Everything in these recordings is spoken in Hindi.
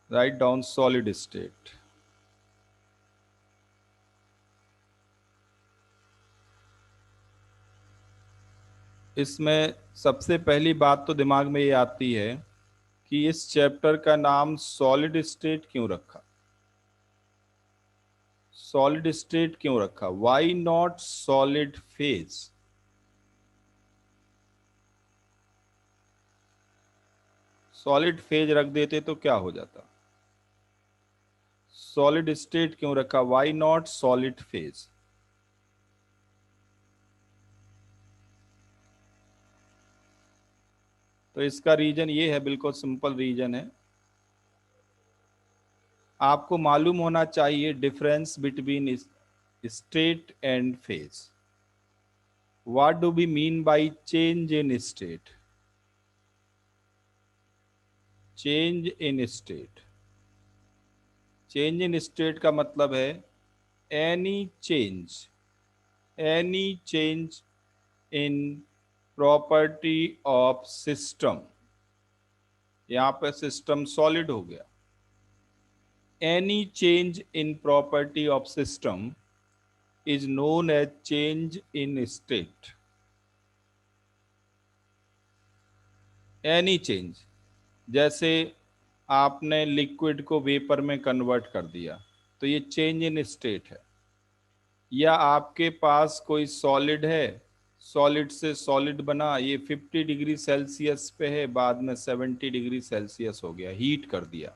Write down solid state. इसमें सबसे पहली बात तो दिमाग में ये आती है कि इस चैप्टर का नाम सॉलिड स्टेट क्यों रखा। सॉलिड स्टेट क्यों रखा, why not solid phase. Solid phase रख देते तो क्या हो जाता। सॉलिड स्टेट क्यों रखा, वाई नॉट सॉलिड फेज। तो इसका रीजन ये है, बिल्कुल सिंपल रीजन है। आपको मालूम होना चाहिए difference between state and phase. What do we mean by change in state. Change in state, change in state का मतलब है any change, any change in property of system. यहां पर सिस्टम सॉलिड हो गया। Any change in property of system is known as change in state। Any change, जैसे आपने लिक्विड को वेपर में कन्वर्ट कर दिया तो ये चेंज इन स्टेट है। या आपके पास कोई सॉलिड है, सॉलिड से सॉलिड बना, ये 50 डिग्री सेल्सियस पे है, बाद में 70 डिग्री सेल्सियस हो गया, हीट कर दिया।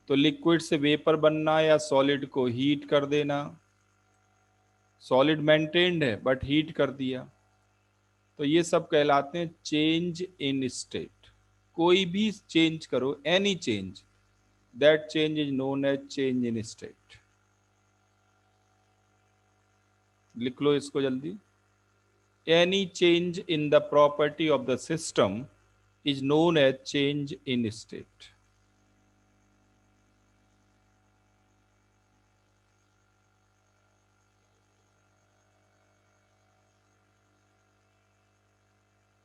तो लिक्विड से वेपर बनना या सॉलिड को हीट कर देना, सॉलिड मेंटेन्ड है बट हीट कर दिया, तो ये सब कहलाते हैं चेंज इन स्टेट। कोई भी चेंज करो, any change, that change is known as change in state. लिख लो इसको जल्दी। Any change in the property of the system is known as change in state.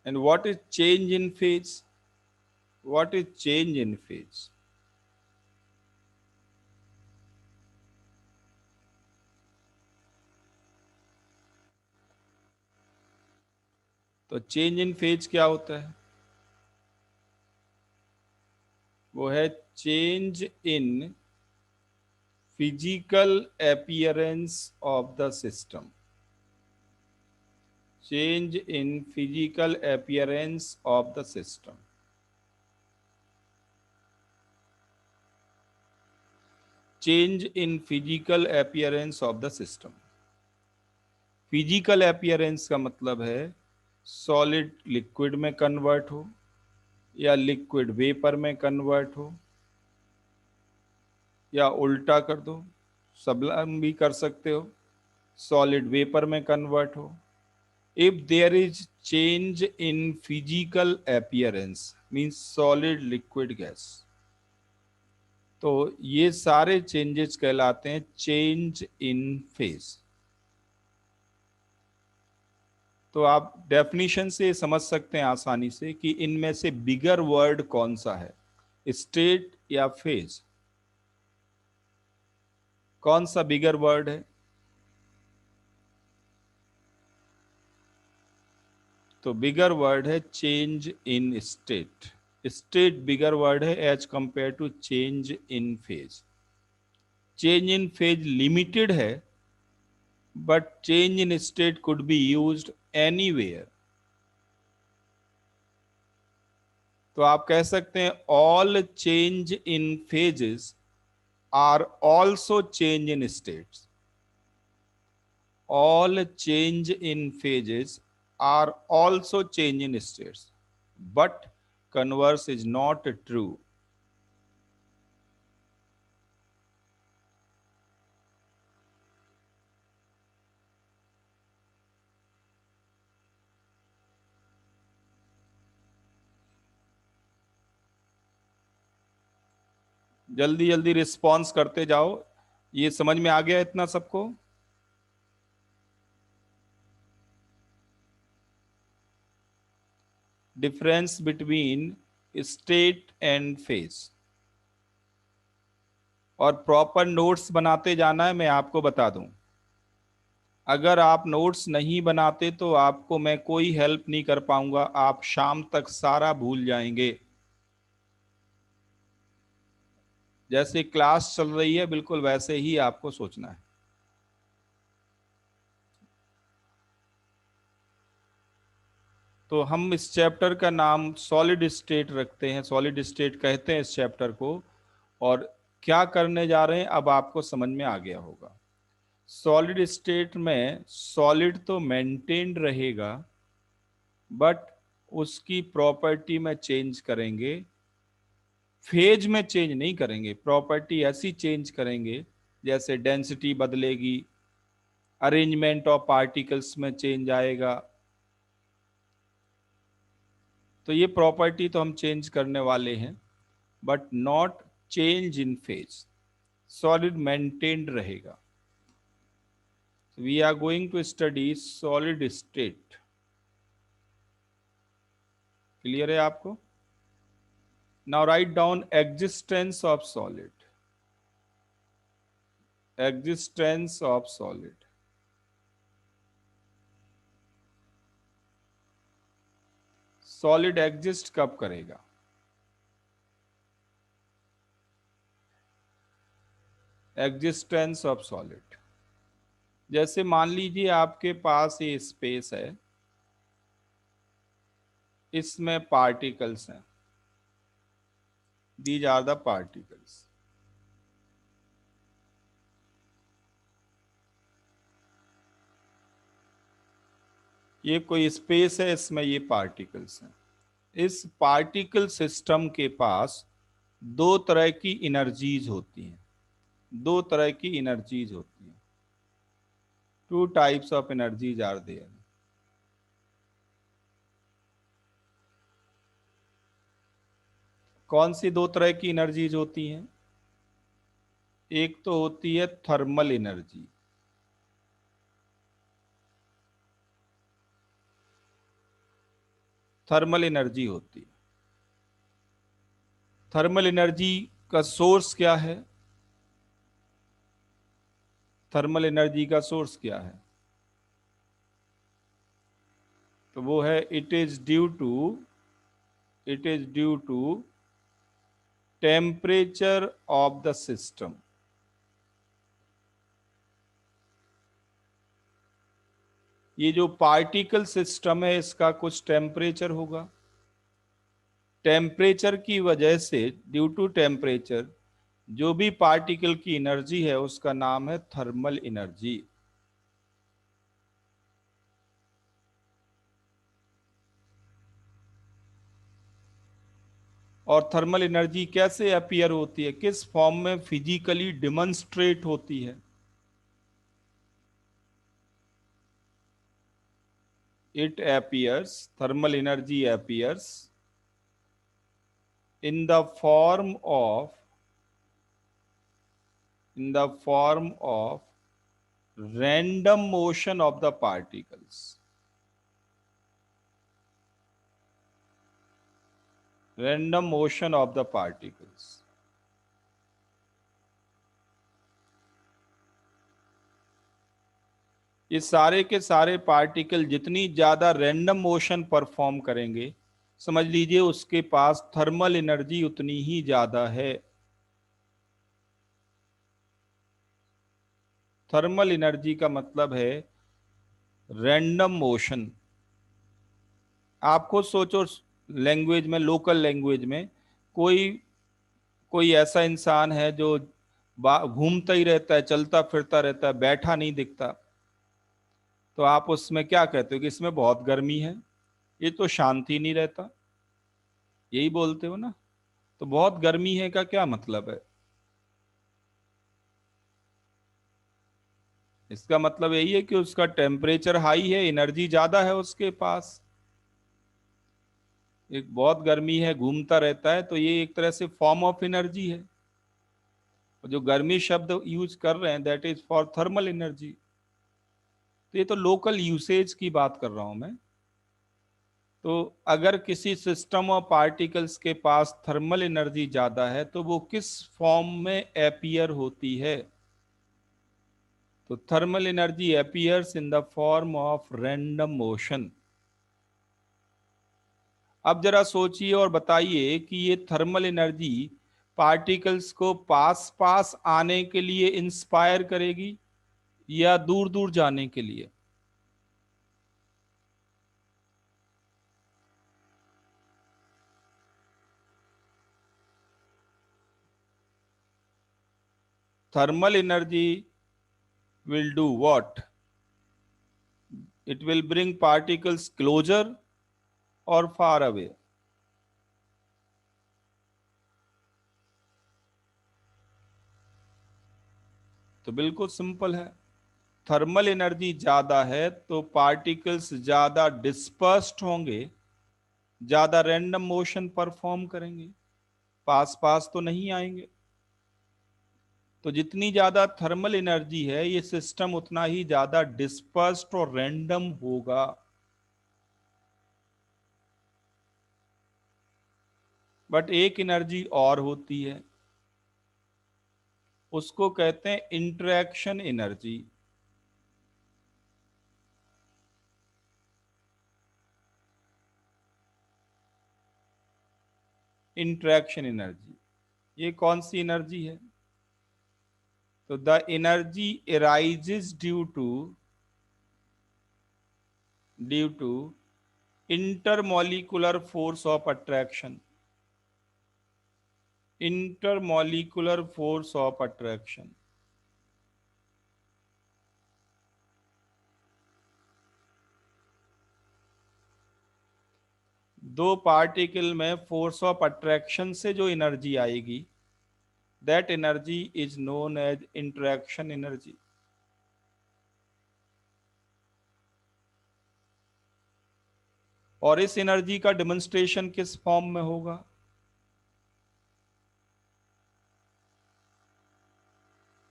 And what is change in phase, what is change in phase. तो चेंज इन फेज क्या होता है, वो है change in physical appearance of the system। change in physical appearance of the system। change in physical appearance of the system। Physical appearance का मतलब है सॉलिड लिक्विड में कन्वर्ट हो या लिक्विड वेपर में कन्वर्ट हो, या उल्टा कर दो, सबलम भी कर सकते हो, सॉलिड वेपर में कन्वर्ट हो। if there is change in physical appearance means solid liquid gas, तो ये सारे चेंजेस कहलाते हैं चेंज इन फेज। तो आप डेफिनेशन से समझ सकते हैं आसानी से कि इनमें से बिगर वर्ड कौन सा है, स्टेट या फेज। कौन सा बिगर वर्ड है, तो बिगर वर्ड है change in state. State bigger word है as compared to change in phase. Change in phase limited है but change in state could be used anywhere. तो आप कह सकते हैं all change in phases are also change in states. All change in phases are also change in states, but converse is not true. जल्दी जल्दी रिस्पॉन्स करते जाओ। ये समझ में आ गया इतना सबको। Difference between state and phase. और प्रॉपर नोट्स बनाते जाना है, मैं आपको बता दूं। अगर आप नोट्स नहीं बनाते तो आपको मैं कोई हेल्प नहीं कर पाऊंगा, आप शाम तक सारा भूल जाएंगे। जैसे क्लास चल रही है बिल्कुल वैसे ही आपको सोचना है। तो हम इस चैप्टर का नाम सॉलिड स्टेट रखते हैं, सॉलिड स्टेट कहते हैं इस चैप्टर को। और क्या करने जा रहे हैं अब आपको समझ में आ गया होगा। सॉलिड स्टेट में सॉलिड तो मेंटेन्ड रहेगा, बट उसकी प्रॉपर्टी में चेंज करेंगे। फेज में चेंज नहीं करेंगे, प्रॉपर्टी ऐसी चेंज करेंगे जैसे डेंसिटी बदलेगी, अरेंजमेंट ऑफ पार्टिकल्स में चेंज आएगा। तो ये प्रॉपर्टी तो हम चेंज करने वाले हैं, but not change in phase. Solid maintained रहेगा। We are going to study solid state. Clear है आपको? Now write down existence of solid. Existence of solid. Solid exist कब करेगा? Existence of solid. जैसे मान लीजिए आपके पास ये स्पेस है, इसमें पार्टिकल्स हैं। These are the particles. ये कोई स्पेस है, इसमें ये पार्टिकल्स हैं। इस पार्टिकल सिस्टम के पास दो तरह की एनर्जीज होती हैं। दो तरह की एनर्जीज होती हैं। Two types of energies are there. कौन सी दो तरह की एनर्जीज होती हैं? एक तो होती है थर्मल एनर्जी। थर्मल एनर्जी होती है। थर्मल एनर्जी का सोर्स क्या है? थर्मल एनर्जी का सोर्स क्या है? तो वो है it is due to temperature of the system. ये जो पार्टिकल सिस्टम है इसका कुछ टेम्परेचर होगा। टेम्परेचर की वजह से, ड्यू टू टेम्परेचर, जो भी पार्टिकल की एनर्जी है उसका नाम है थर्मल एनर्जी। और थर्मल एनर्जी कैसे अपीयर होती है, किस फॉर्म में फिजिकली डिमॉन्स्ट्रेट होती है? It appears, thermal energy appears in the form of random motion of the particles. Random motion of the particles. ये सारे के सारे पार्टिकल जितनी ज्यादा रैंडम मोशन परफॉर्म करेंगे, समझ लीजिए उसके पास थर्मल एनर्जी उतनी ही ज्यादा है। थर्मल एनर्जी का मतलब है रैंडम मोशन। आपको सोचो, लैंग्वेज में, लोकल लैंग्वेज में, कोई कोई ऐसा इंसान है जो घूमता ही रहता है, चलता फिरता रहता है, बैठा नहीं दिखता, तो आप उसमें क्या कहते हो कि इसमें बहुत गर्मी है, ये तो शांति नहीं रहता, यही बोलते हो ना? तो बहुत गर्मी है का क्या मतलब है? इसका मतलब यही है कि उसका टेम्परेचर हाई है, एनर्जी ज्यादा है उसके पास। एक बहुत गर्मी है, घूमता रहता है, तो ये एक तरह से फॉर्म ऑफ एनर्जी है। और जो गर्मी शब्द यूज कर रहे हैं that is for thermal energy. तो ये तो लोकल यूसेज की बात कर रहा हूं मैं। तो अगर किसी सिस्टम और पार्टिकल्स के पास थर्मल एनर्जी ज्यादा है तो वो किस फॉर्म में अपीयर होती है? तो thermal energy appears in the form of random motion. अब जरा सोचिए और बताइए कि ये थर्मल एनर्जी पार्टिकल्स को पास पास आने के लिए इंस्पायर करेगी या दूर दूर जाने के लिए? Thermal energy will do what? It will bring particles closer or far away. तो बिल्कुल सिंपल है, थर्मल एनर्जी ज्यादा है तो पार्टिकल्स ज्यादा डिस्पर्स्ड होंगे, ज्यादा रैंडम मोशन परफॉर्म करेंगे, पास पास तो नहीं आएंगे। तो जितनी ज्यादा थर्मल एनर्जी है ये सिस्टम उतना ही ज्यादा डिस्पर्स्ड और रैंडम होगा। बट एक एनर्जी और होती है, उसको कहते हैं इंटरेक्शन एनर्जी। इंटरेक्शन एनर्जी ये कौन सी एनर्जी है? तो the energy arises due to intermolecular force of attraction. Intermolecular force of attraction. दो पार्टिकल में फोर्स ऑफ अट्रैक्शन से जो एनर्जी आएगी, that energy is known as interaction energy. और इस एनर्जी का डेमोन्स्ट्रेशन किस फॉर्म में होगा?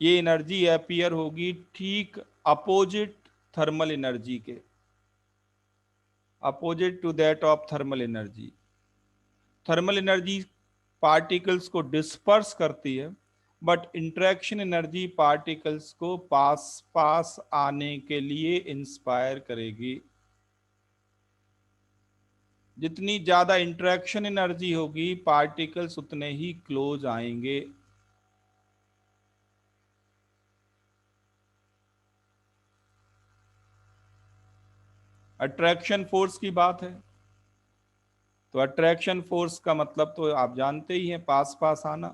ये एनर्जी अपीयर होगी ठीक अपोजिट थर्मल एनर्जी के, opposite to that of thermal energy. Thermal energy particles को डिस्पर्स करती है, बट इंटरेक्शन एनर्जी पार्टिकल्स को पास पास आने के लिए इंस्पायर करेगी। जितनी ज्यादा इंटरेक्शन एनर्जी होगी पार्टिकल्स उतने ही क्लोज आएंगे। अट्रैक्शन फोर्स की बात है, तो अट्रैक्शन फोर्स का मतलब तो आप जानते ही हैं, पास पास आना।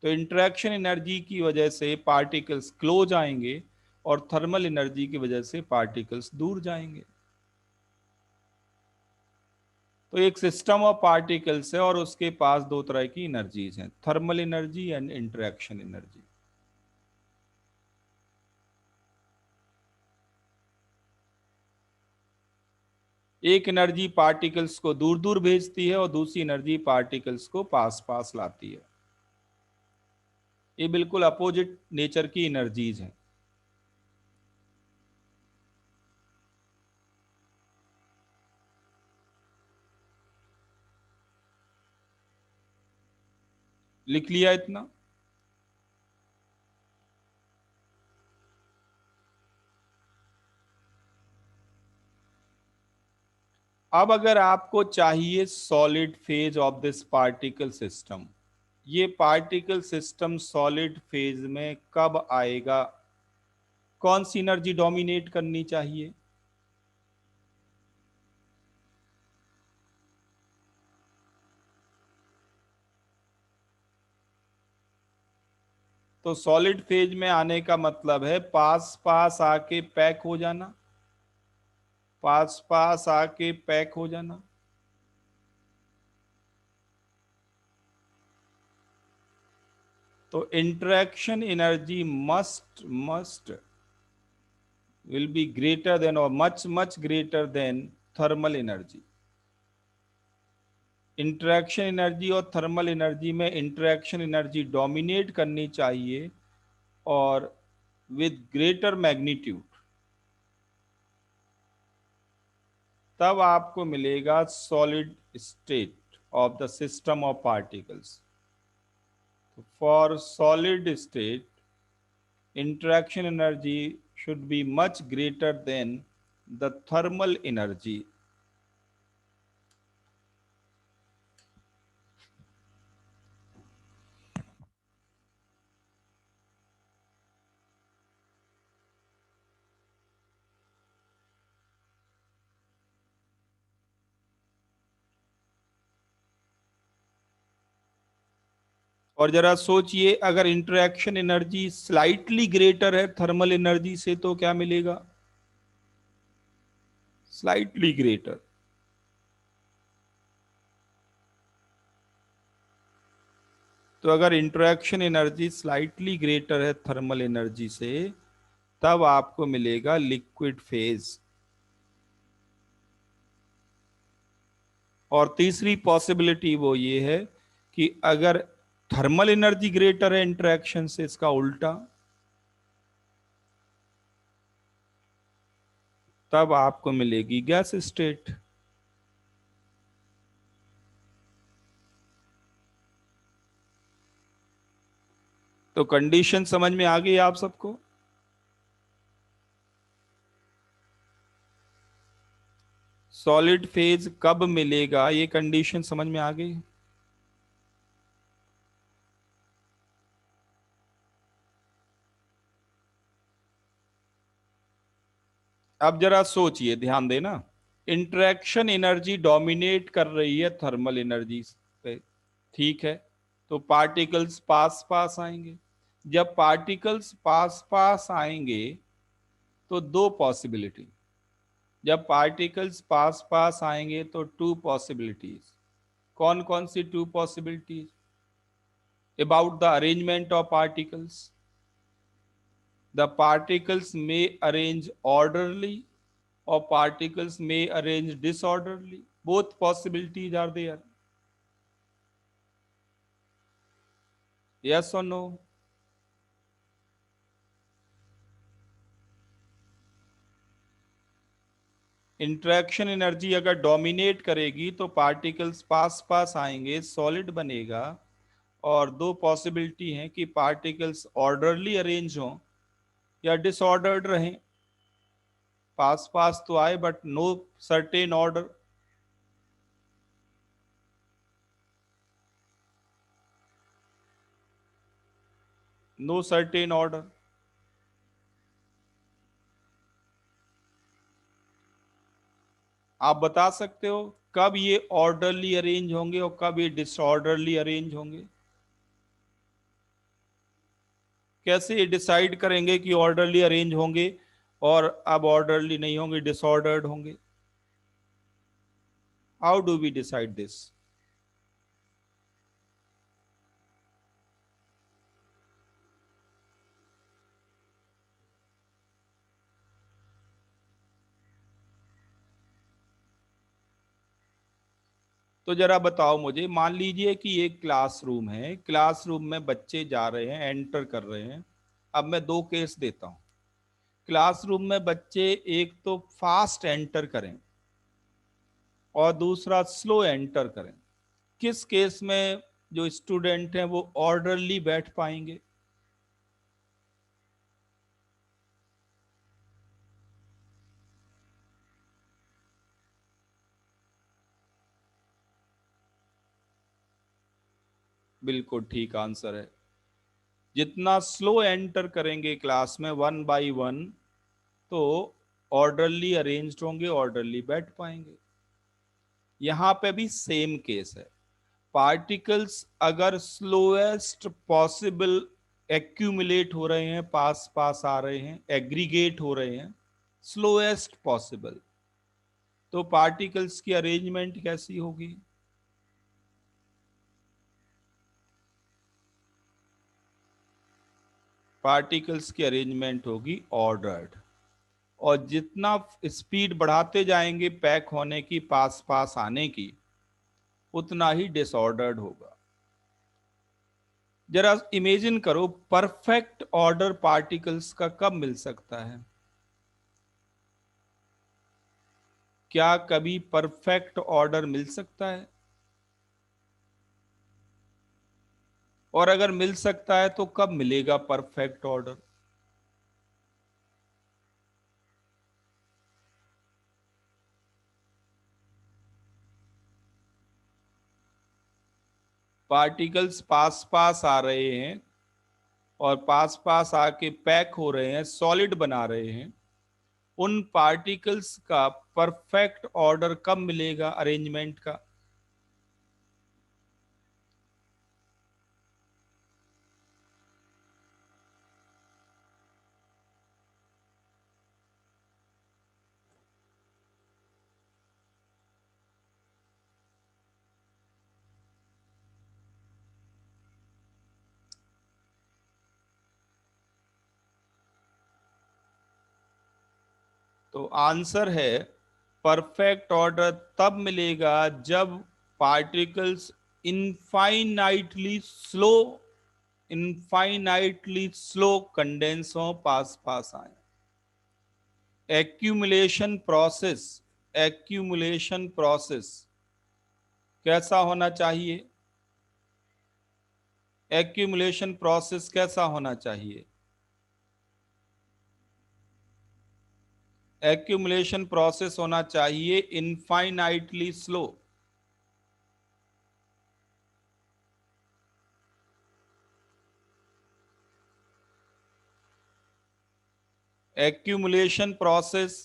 तो इंटरेक्शन एनर्जी की वजह से पार्टिकल्स क्लोज आएंगे और थर्मल एनर्जी की वजह से पार्टिकल्स दूर जाएंगे। तो एक सिस्टम ऑफ पार्टिकल्स है और उसके पास दो तरह की एनर्जीज हैं, thermal energy and interaction energy. एक एनर्जी पार्टिकल्स को दूर दूर भेजती है और दूसरी एनर्जी पार्टिकल्स को पास पास लाती है। ये बिल्कुल अपोजिट नेचर की एनर्जीज हैं। लिख लिया इतना? अब अगर आपको चाहिए solid phase of this particle system, ये पार्टिकल सिस्टम सॉलिड फेज में कब आएगा, कौन सी एनर्जी डोमिनेट करनी चाहिए? तो सॉलिड फेज में आने का मतलब है पास पास आके पैक हो जाना, पास पास आके पैक हो जाना। तो interaction energy must will be greater than or much greater than thermal energy। Interaction energy और थर्मल एनर्जी में इंटरेक्शन एनर्जी डोमिनेट करनी चाहिए और विद ग्रेटर मैग्नीट्यूड। तब आपको मिलेगा solid state of the system of particles. For solid state interaction energy should be much greater than the thermal energy. और जरा सोचिए, अगर इंटरेक्शन एनर्जी स्लाइटली ग्रेटर है थर्मल एनर्जी से तो क्या मिलेगा? Slightly greater. तो अगर इंटरेक्शन एनर्जी स्लाइटली ग्रेटर है थर्मल एनर्जी से, तब आपको मिलेगा लिक्विड फेज। और तीसरी पॉसिबिलिटी वो ये है कि अगर थर्मल एनर्जी ग्रेटर है इंटरेक्शन से, इसका उल्टा, तब आपको मिलेगी गैस स्टेट। तो कंडीशन समझ में आ गई आप सबको? सॉलिड फेज कब मिलेगा, ये कंडीशन समझ में आ गई? अब जरा सोचिए, ध्यान देना। इंटरेक्शन एनर्जी डोमिनेट कर रही है थर्मल एनर्जी पे, ठीक है? तो पार्टिकल्स पास पास आएंगे। जब पार्टिकल्स पास पास आएंगे तो दो पॉसिबिलिटी। जब पार्टिकल्स पास पास आएंगे तो टू पॉसिबिलिटीज। कौन कौन सी two possibilities? About the arrangement of particles. The particles may arrange orderly or particles may arrange disorderly. Both possibilities are there. Yes or no? Interaction energy अगर डोमिनेट करेगी तो पार्टिकल्स पास पास आएंगे, सॉलिड बनेगा। और दो पॉसिबिलिटी हैं कि पार्टिकल्स ऑर्डरली अरेंज हों या डिसऑर्डर्ड रहें। पास पास तो आए but no certain order. No certain order. आप बता सकते हो कब ये ऑर्डरली अरेंज होंगे और कब ये डिसऑर्डरली अरेंज होंगे? कैसे ये डिसाइड करेंगे कि ऑर्डरली अरेंज होंगे और अब ऑर्डरली नहीं होंगे, डिसऑर्डर्ड होंगे? How do we decide this? तो जरा बताओ मुझे, मान लीजिए कि एक क्लासरूम है, क्लासरूम में बच्चे जा रहे हैं, एंटर कर रहे हैं। अब मैं दो केस देता हूं। क्लासरूम में बच्चे एक तो फास्ट एंटर करें और दूसरा स्लो एंटर करें। किस केस में जो स्टूडेंट हैं वो ऑर्डरली बैठ पाएंगे? बिल्कुल ठीक आंसर है। जितना स्लो एंटर करेंगे क्लास में वन बाय वन, तो ऑर्डरली अरेंज्ड होंगे, ऑर्डरली बैठ पाएंगे। यहां पे भी सेम केस है। पार्टिकल्स अगर स्लोएस्ट पॉसिबल एक्यूमुलेट हो रहे हैं, पास पास आ रहे हैं, एग्रीगेट हो रहे हैं, स्लोएस्ट पॉसिबल, तो पार्टिकल्स की अरेंजमेंट कैसी होगी? पार्टिकल्स की अरेंजमेंट होगी ऑर्डर्ड। और जितना स्पीड बढ़ाते जाएंगे पैक होने की, पास पास आने की, उतना ही डिसऑर्डर्ड होगा। जरा इमेजिन करो, परफेक्ट ऑर्डर पार्टिकल्स का कब मिल सकता है? क्या कभी परफेक्ट ऑर्डर मिल सकता है? और अगर मिल सकता है तो कब मिलेगा परफेक्ट ऑर्डर? पार्टिकल्स पास पास आ रहे हैं और पास पास आके पैक हो रहे हैं, सॉलिड बना रहे हैं। उन पार्टिकल्स का परफेक्ट ऑर्डर कब मिलेगा अरेंजमेंट का? तो आंसर है परफेक्ट ऑर्डर तब मिलेगा जब पार्टिकल्स इनफाइनाइटली स्लो कंडेंस हो, पास पास आए। एक्यूमुलेशन प्रोसेस एक्यूमुलेशन प्रोसेस कैसा होना चाहिए? एक्यूमुलेशन प्रोसेस कैसा होना चाहिए? एक्यूमुलेशन प्रोसेस होना चाहिए इनफाइनाइटली स्लो। एक्यूमुलेशन प्रोसेस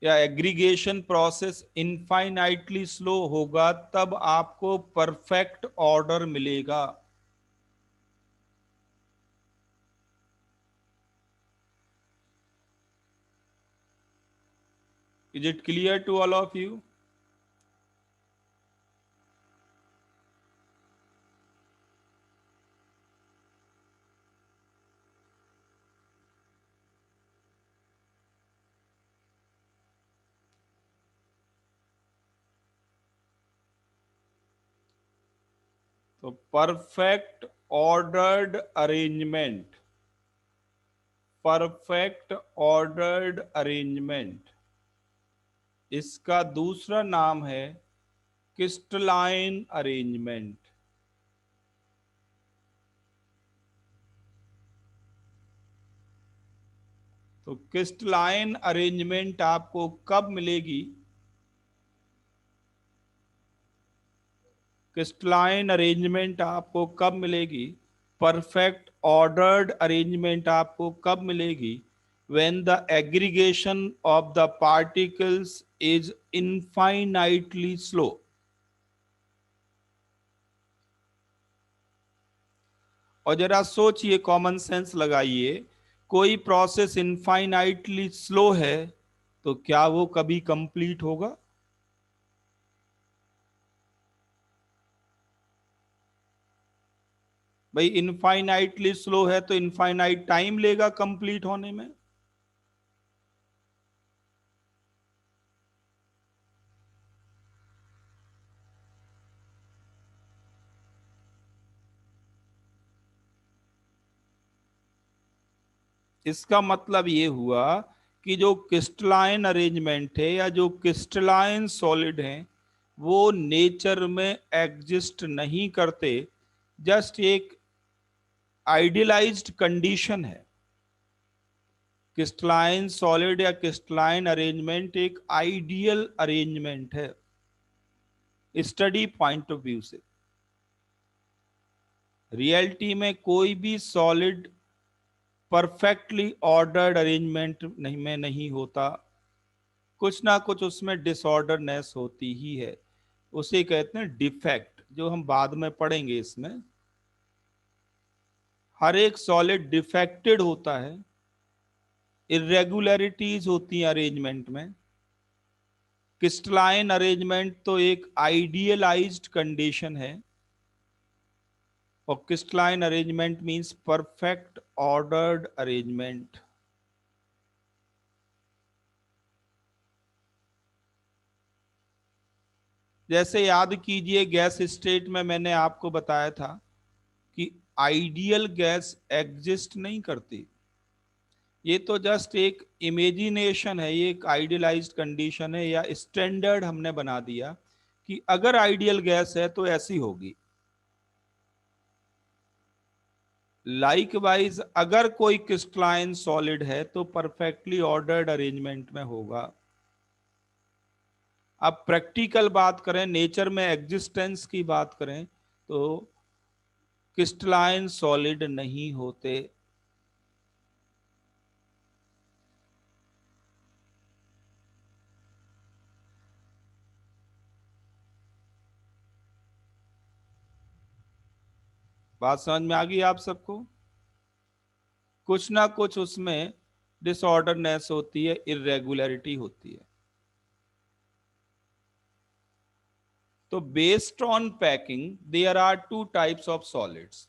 या एग्रीगेशन प्रोसेस इनफाइनाइटली स्लो होगा तब आपको परफेक्ट ऑर्डर मिलेगा। Is it clear to all of you? तो perfect ordered arrangement, perfect ordered arrangement, इसका दूसरा नाम है क्रिस्टलाइन अरेंजमेंट। तो क्रिस्टलाइन अरेंजमेंट आपको कब मिलेगी? क्रिस्टलाइन अरेंजमेंट आपको कब मिलेगी? परफेक्ट ऑर्डर्ड अरेंजमेंट आपको कब मिलेगी? When the aggregation of the particles is infinitely slow. और जरा सोचिए, कॉमन सेंस लगाइए, कोई प्रोसेस इनफाइनाइटली स्लो है तो क्या वो कभी कंप्लीट होगा? भाई इनफाइनाइटली स्लो है तो इनफाइनाइट टाइम लेगा कंप्लीट होने में। इसका मतलब ये हुआ कि जो क्रिस्टलाइन अरेंजमेंट है या जो क्रिस्टलाइन सॉलिड हैं वो नेचर में एग्जिस्ट नहीं करते, जस्ट एक आइडियलाइज्ड कंडीशन है। क्रिस्टलाइन सॉलिड या क्रिस्टलाइन अरेंजमेंट एक आइडियल अरेंजमेंट है स्टडी पॉइंट ऑफ व्यू से। रियलिटी में कोई भी सॉलिड परफेक्टली ऑर्डर्ड अरेंजमेंट नहीं होता, कुछ ना कुछ उसमें डिसऑर्डरनेस होती ही है। उसे कहते हैं डिफेक्ट, जो हम बाद में पढ़ेंगे। इसमें हर एक सॉलिड डिफेक्टेड होता है, इरेगुलरिटीज होती हैं अरेंजमेंट में। क्रिस्टलाइन अरेंजमेंट तो एक आइडियलाइज्ड कंडीशन है, और crystalline arrangement means perfect ordered arrangement. जैसे याद कीजिए, गैस स्टेट में मैंने आपको बताया था कि आइडियल गैस एग्जिस्ट नहीं करती। ये तो जस्ट एक इमेजिनेशन है, ये एक आइडियलाइज्ड कंडीशन है या स्टैंडर्ड हमने बना दिया कि अगर आइडियल गैस है तो ऐसी होगी। लाइकवाइज अगर कोई क्रिस्टलाइन सॉलिड है तो परफेक्टली ऑर्डर्ड अरेंजमेंट में होगा। अब प्रैक्टिकल बात करें, नेचर में एग्जिस्टेंस की बात करें, तो क्रिस्टलाइन सॉलिड नहीं होते। बात समझ में आ गई आप सबको? कुछ ना कुछ उसमें डिसऑर्डरनेस होती है, इरेगुलरिटी होती है। तो based on packing there are two types of solids.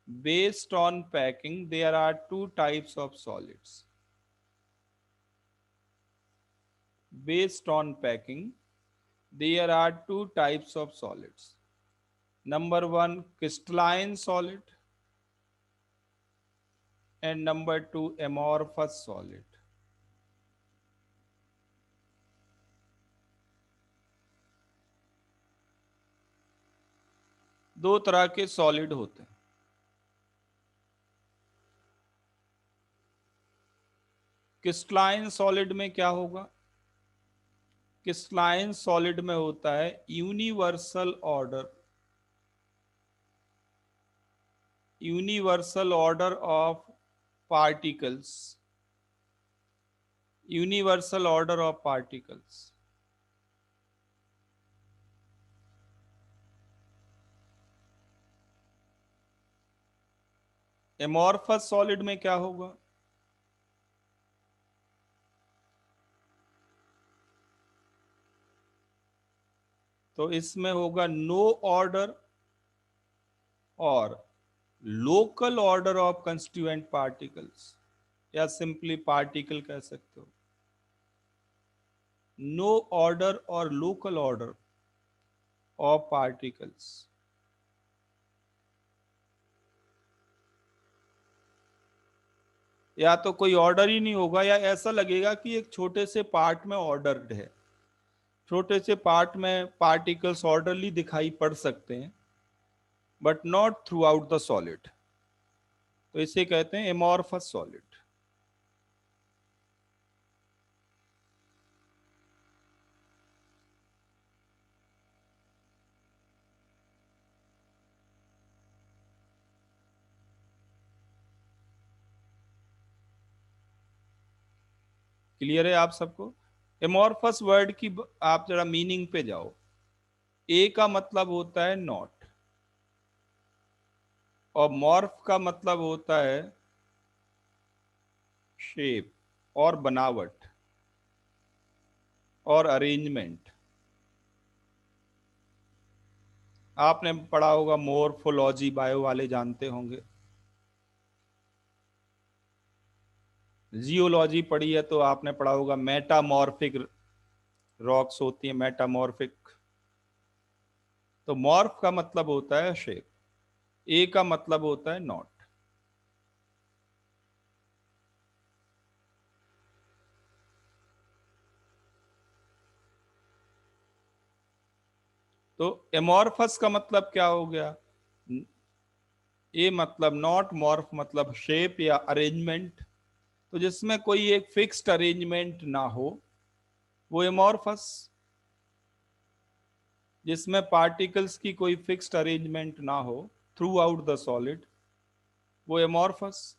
Based on packing there are two types of solids. Based on packing there are two types of solids. Number one, crystalline solid, and number two, amorphous solid. दो तरह के सॉलिड होते हैं। क्रिस्टलाइन सॉलिड में क्या होगा? क्रिस्टलाइन सॉलिड में होता है universal order, universal order of particles, universal order of particles. Amorphous solid में क्या होगा? तो इसमें होगा नो ऑर्डर और local order of constituent particles, या सिंपली पार्टिकल कह सकते हो। नो ऑर्डर और लोकल ऑर्डर ऑफ पार्टिकल्स। या तो कोई ऑर्डर ही नहीं होगा, या ऐसा लगेगा कि एक छोटे से पार्ट में ऑर्डर्ड है। छोटे से पार्ट में पार्टिकल्स ऑर्डरली दिखाई पड़ सकते हैं, but not through out the solid. तो इसे कहते हैं एमॉर्फस सॉलिड। क्लियर है आप सबको? एमॉर्फस वर्ड की आप जरा मीनिंग पे जाओ। ए का मतलब होता है नॉट, और मॉर्फ का मतलब होता है शेप और बनावट और अरेंजमेंट। आपने पढ़ा होगा मोर्फोलॉजी, बायो वाले जानते होंगे। जियोलॉजी पढ़ी है तो आपने पढ़ा होगा मेटामॉर्फिक रॉक्स होती है, मेटामॉर्फिक। तो मॉर्फ का मतलब होता है शेप, ए का मतलब होता है नॉट। तो एमॉर्फस का मतलब क्या हो गया? ए मतलब नॉट, मॉर्फ मतलब शेप या अरेंजमेंट। तो जिसमें कोई एक फिक्स्ड अरेंजमेंट ना हो वो एमॉर्फस। जिसमें पार्टिकल्स की कोई फिक्स्ड अरेंजमेंट ना हो थ्रू आउट द सॉलिड, वो एमॉर्फस।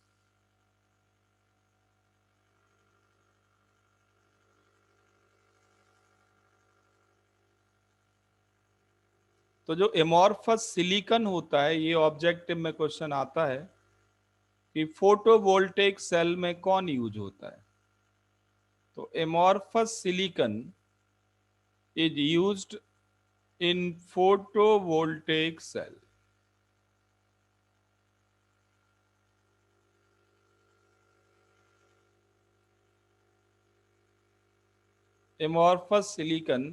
तो जो एमॉर्फस सिलिकॉन होता है, ये ऑब्जेक्टिव में क्वेश्चन आता है कि फोटोवोल्टेइक सेल में कौन यूज होता है। तो amorphous silicon is used in photovoltaic cell. Amorphous silicon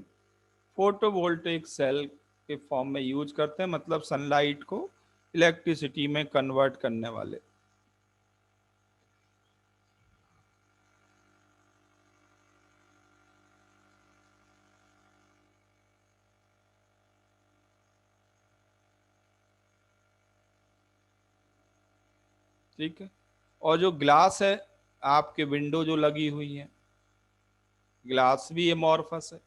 photovoltaic cell के फॉर्म में यूज करते हैं, मतलब सनलाइट को इलेक्ट्रिसिटी में कन्वर्ट करने वाले। ठीक है। और जो ग्लास है, आपके विंडो जो लगी हुई है, ग्लास भी एमॉर्फस है।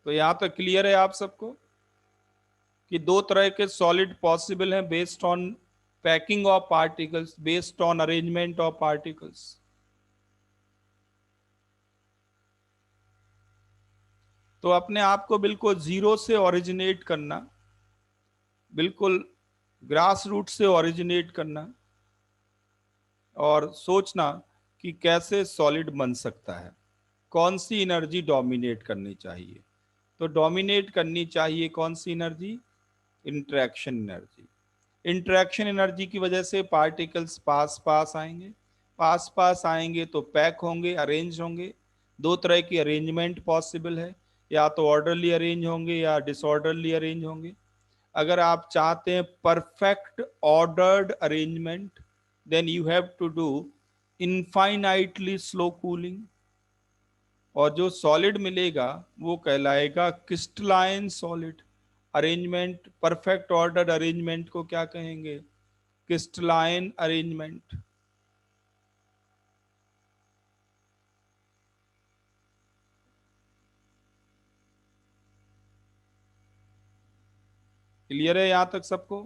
तो यहां तक क्लियर है आप सबको कि दो तरह के सॉलिड पॉसिबल हैं based on packing of particles, based on arrangement of particles. तो अपने आप को बिल्कुल जीरो से ओरिजिनेट करना, बिल्कुल ग्रास रूट से ओरिजिनेट करना, और सोचना कि कैसे सॉलिड बन सकता है, कौन सी एनर्जी डोमिनेट करनी चाहिए। तो डोमिनेट करनी चाहिए कौन सी energy? Interaction energy. Interaction energy की वजह से पार्टिकल्स पास पास आएंगे, पास पास आएंगे तो पैक होंगे, अरेंज होंगे। दो तरह की अरेंजमेंट पॉसिबल है, या तो ऑर्डरली अरेंज होंगे या डिसऑर्डरली अरेंज होंगे। अगर आप चाहते हैं perfect ordered arrangement, then you have to do infinitely slow cooling. और जो सॉलिड मिलेगा वो कहलाएगा crystalline solid. Arrangement, perfect order arrangement को क्या कहेंगे? Crystalline arrangement. क्लियर है यहां तक सबको?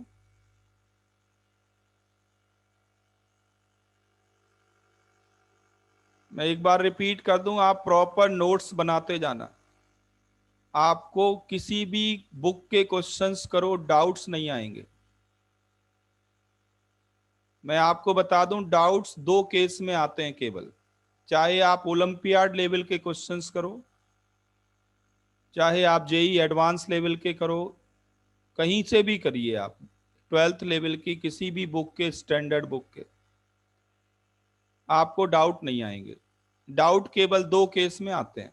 मैं एक बार रिपीट कर दूं, आप प्रॉपर नोट्स बनाते जाना। आपको किसी भी बुक के क्वेश्चंस करो, डाउट्स नहीं आएंगे। मैं आपको बता दूं, डाउट्स दो केस में आते हैं केवल। चाहे आप ओलंपियाड लेवल के क्वेश्चंस करो, चाहे आप जेई एडवांस लेवल के करो, कहीं से भी करिए आप, ट्वेल्थ लेवल की किसी भी बुक के, स्टैंडर्ड बुक के, आपको डाउट नहीं आएंगे। डाउट केवल दो केस में आते हैं,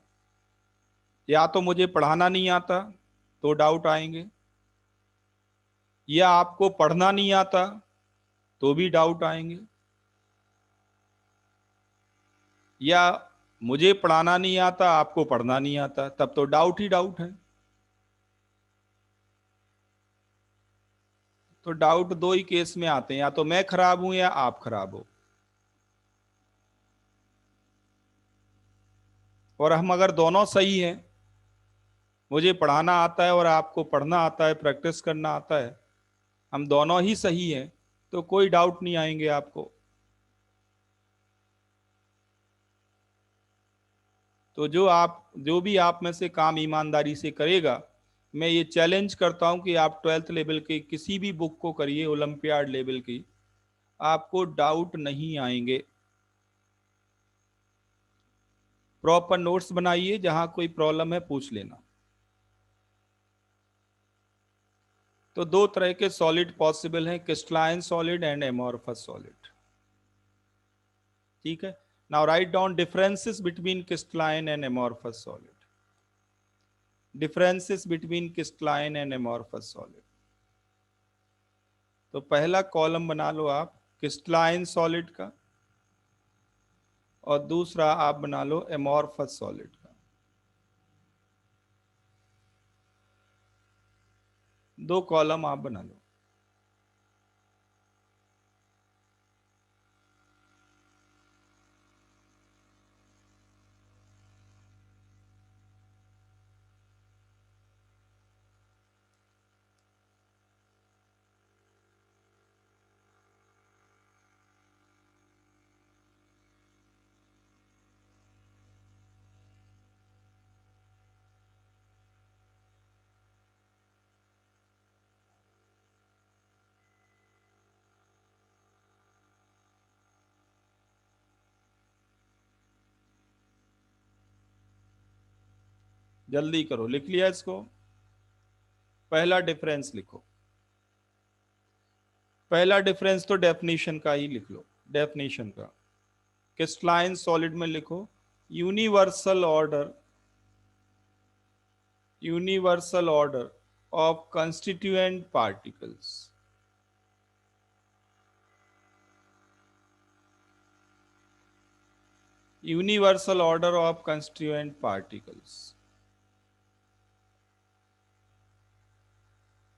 या तो मुझे पढ़ाना नहीं आता तो डाउट आएंगे, या आपको पढ़ना नहीं आता तो भी डाउट आएंगे, या मुझे पढ़ाना नहीं आता, आपको पढ़ना नहीं आता, तब तो डाउट ही डाउट है। तो डाउट दो ही केस में आते हैं, या तो मैं खराब हूं या आप खराब हो। और हम अगर दोनों सही हैं, मुझे पढ़ाना आता है और आपको पढ़ना आता है, प्रैक्टिस करना आता है, हम दोनों ही सही हैं, तो कोई डाउट नहीं आएंगे आपको। तो जो भी आप में से काम ईमानदारी से करेगा, मैं ये चैलेंज करता हूं कि आप ट्वेल्थ लेवल की किसी भी बुक को करिए, ओलंपियाड लेवल की, आपको डाउट नहीं आएंगे। प्रॉपर नोट्स बनाइए, जहां कोई प्रॉब्लम है पूछ लेना। तो दो तरह के सॉलिड पॉसिबल हैं, crystalline solid and amorphous solid. ठीक है। Now write down differences between crystalline and amorphous solid. Differences between crystalline and amorphous solid. तो पहला कॉलम बना लो आप क्रिस्टलाइन सॉलिड का, और दूसरा आप बना लो एमोर्फस सॉलिड का। दो कॉलम आप बना लो। जल्दी करो, लिख लिया इसको? पहला डिफरेंस लिखो। पहला डिफरेंस तो डेफिनेशन का ही लिख लो, डेफिनेशन का। क्रिस्टलाइन सॉलिड में लिखो universal order, universal order of constituent particles. Universal order of constituent particles.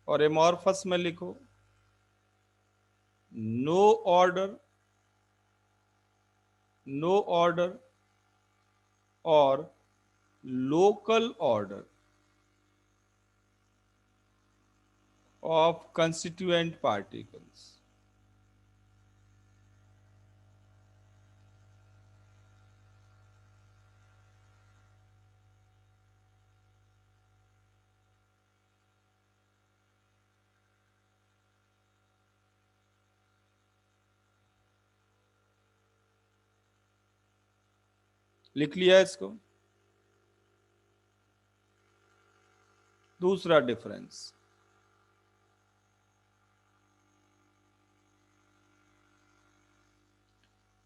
और एमॉर्फस में लिखो नो ऑर्डर, नो ऑर्डर और local order of constituent particles. लिख लिया इसको। दूसरा डिफरेंस,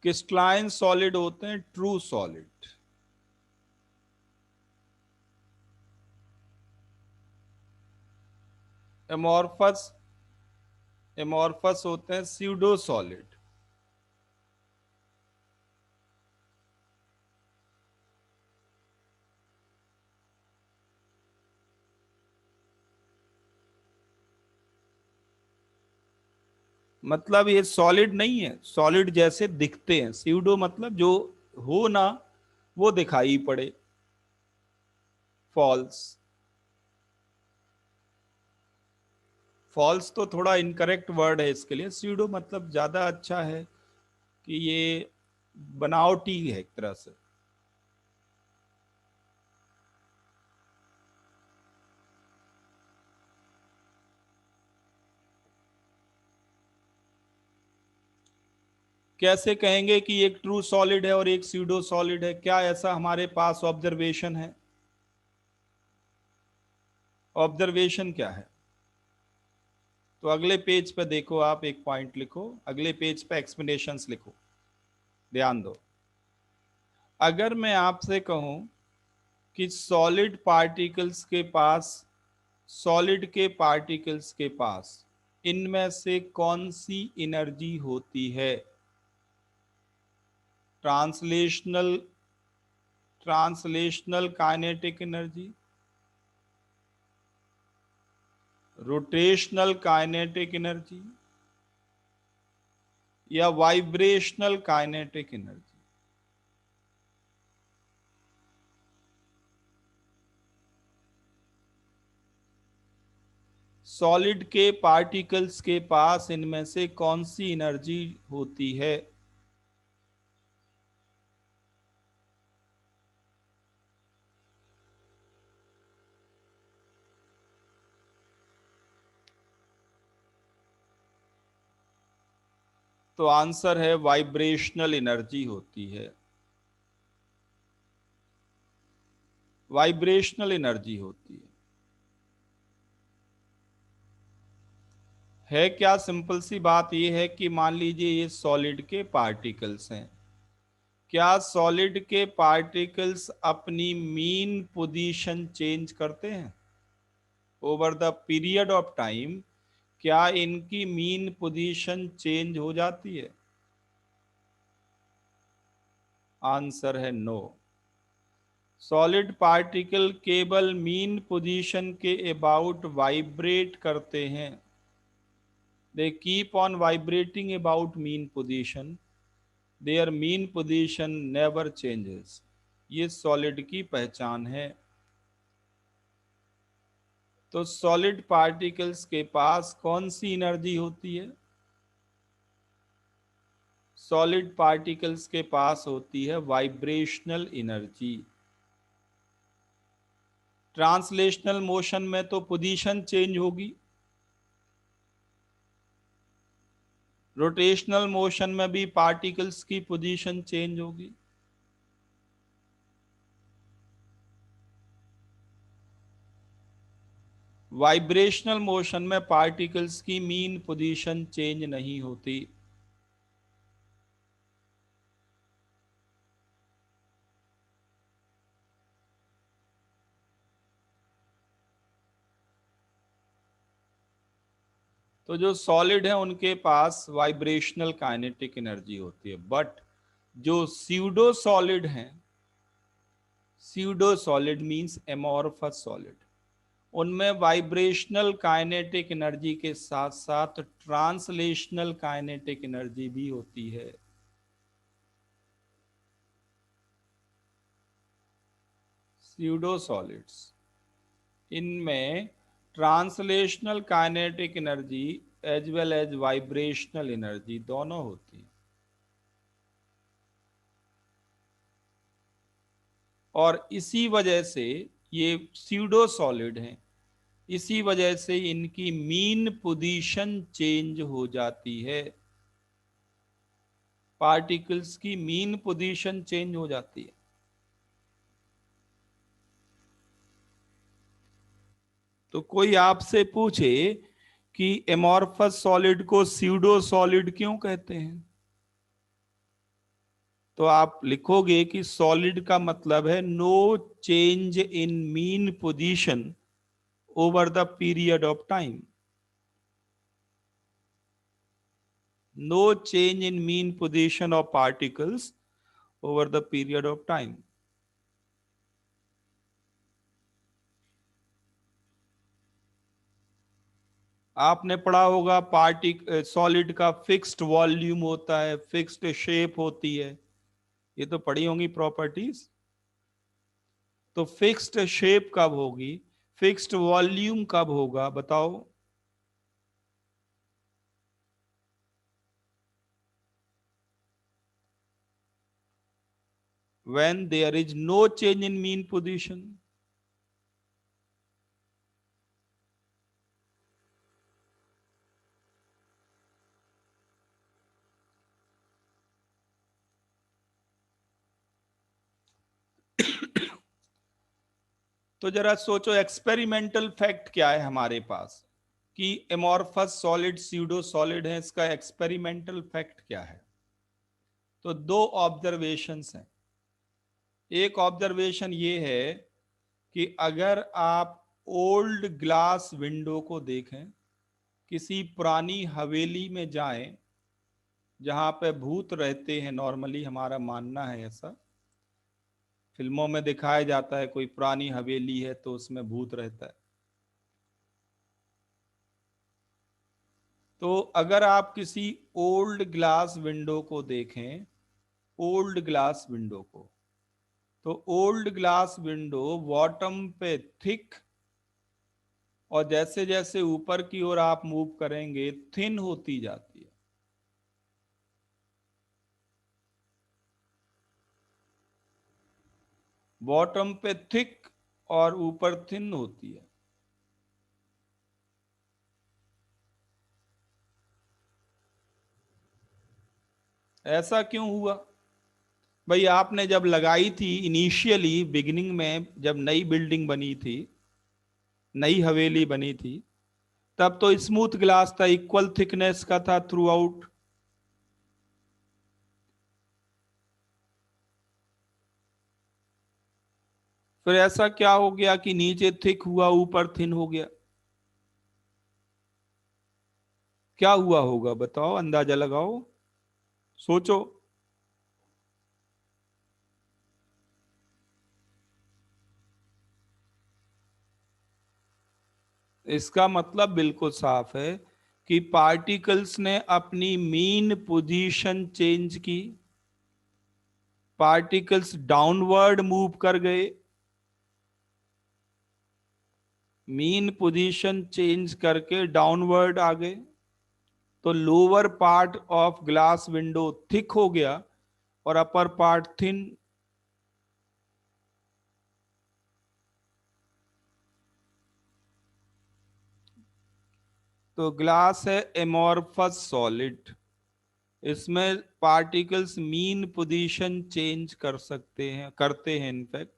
क्रिस्टलाइन सॉलिड होते हैं ट्रू सॉलिड, एमॉर्फस एमॉर्फस होते हैं स्यूडो सॉलिड। मतलब ये सॉलिड नहीं है, सॉलिड जैसे दिखते हैं, स्यूडो मतलब जो हो ना वो दिखाई पड़े, फॉल्स। फॉल्स तो थोड़ा इनकरेक्ट वर्ड है इसके लिए, स्यूडो मतलब ज्यादा अच्छा है कि ये बनावटी है एक तरह से। कैसे कहेंगे कि एक ट्रू सॉलिड है और एक स्यूडो सॉलिड है? क्या ऐसा हमारे पास ऑब्जर्वेशन है? ऑब्जर्वेशन क्या है? तो अगले पेज पे देखो, आप एक पॉइंट लिखो, अगले पेज पे एक्सप्लेनेशंस लिखो, ध्यान दो। अगर मैं आपसे कहूं कि सॉलिड के पार्टिकल्स के पास इनमें से कौन सी एनर्जी होती है? Translational translational kinetic energy, rotational kinetic energy या वाइब्रेशनल काइनेटिक एनर्जी? सॉलिड के पार्टिकल्स के पास इनमें से कौन सी एनर्जी होती है? तो आंसर है वाइब्रेशनल एनर्जी होती है, वाइब्रेशनल एनर्जी होती है। क्या सिंपल सी बात यह है कि मान लीजिए ये सॉलिड के पार्टिकल्स हैं, क्या सॉलिड के पार्टिकल्स अपनी मीन पोजीशन चेंज करते हैं over the period of time? क्या इनकी मीन पोजीशन चेंज हो जाती है? आंसर है नो। सॉलिड पार्टिकल केवल मीन पोजीशन के अबाउट वाइब्रेट करते हैं, they keep on vibrating about mean position, there mean position never changes. ये सॉलिड की पहचान है। तो सॉलिड पार्टिकल्स के पास कौन सी एनर्जी होती है? सॉलिड पार्टिकल्स के पास होती है वाइब्रेशनल एनर्जी। ट्रांसलेशनल मोशन में तो पोजीशन चेंज होगी, रोटेशनल मोशन में भी पार्टिकल्स की पोजीशन चेंज होगी। वाइब्रेशनल मोशन में पार्टिकल्स की मीन पोजीशन चेंज नहीं होती। तो जो सॉलिड है उनके पास वाइब्रेशनल काइनेटिक एनर्जी होती है, बट जो स्यूडो सॉलिड हैं, pseudo solid means amorphous solid, उनमें वाइब्रेशनल काइनेटिक एनर्जी के साथ साथ ट्रांसलेशनल काइनेटिक एनर्जी भी होती है। स्यूडो सॉलिड्स, इनमें translational kinetic energy as well as vibrational energy दोनों होती है। और इसी वजह से ये स्यूडो सॉलिड हैं, इसी वजह से इनकी मीन पोजीशन चेंज हो जाती है, पार्टिकल्स की मीन पोजीशन चेंज हो जाती है। तो कोई आपसे पूछे कि एमॉर्फस सॉलिड को स्यूडो सॉलिड क्यों कहते हैं, तो आप लिखोगे कि सॉलिड का मतलब है no change in mean position over the period of time. No change in mean position of particles over the period of time. आपने पढ़ा होगा पार्टिक सॉलिड का फिक्स्ड वॉल्यूम होता है, फिक्स्ड शेप होती है, ये तो पढ़ी होंगी प्रॉपर्टीज। तो फिक्स्ड शेप कब होगी, फिक्स्ड वॉल्यूम कब होगा, बताओ। when there is no change in mean position। तो जरा सोचो एक्सपेरिमेंटल फैक्ट क्या है हमारे पास कि एमॉर्फस सॉलिड स्यूडो सॉलिड है, इसका एक्सपेरिमेंटल फैक्ट क्या है। तो दो ऑब्जर्वेशंस हैं। एक ऑब्जर्वेशन ये है कि अगर आप ओल्ड ग्लास विंडो को देखें, किसी पुरानी हवेली में जाएं जहां पे भूत रहते हैं, नॉर्मली हमारा मानना है ऐसा, फिल्मों में दिखाया जाता है कोई पुरानी हवेली है तो उसमें भूत रहता है। तो अगर आप किसी ओल्ड ग्लास विंडो को देखें, ओल्ड ग्लास विंडो को, तो ओल्ड ग्लास विंडो बॉटम पे थिक, और जैसे जैसे ऊपर की ओर आप मूव करेंगे थिन होती जाती है। बॉटम पे थिक और ऊपर थिन होती है। ऐसा क्यों हुआ भाई, आपने जब लगाई थी इनिशियली बिगिनिंग में, जब नई बिल्डिंग बनी थी, नई हवेली बनी थी, तब तो स्मूथ ग्लास था, इक्वल थिकनेस का था थ्रू आउट। फिर ऐसा क्या हो गया कि नीचे थिक हुआ ऊपर थिन हो गया, क्या हुआ होगा बताओ, अंदाजा लगाओ, सोचो। इसका मतलब बिल्कुल साफ है कि पार्टिकल्स ने अपनी मीन पोजीशन चेंज की, पार्टिकल्स डाउनवर्ड मूव कर गए, मीन पोजीशन चेंज करके डाउनवर्ड आ गए, तो lower part of glass window thick हो गया और अपर पार्ट थिन। तो ग्लास है एमॉर्फस सॉलिड, इसमें पार्टिकल्स मीन पोजीशन चेंज कर सकते हैं, करते हैं इनफैक्ट।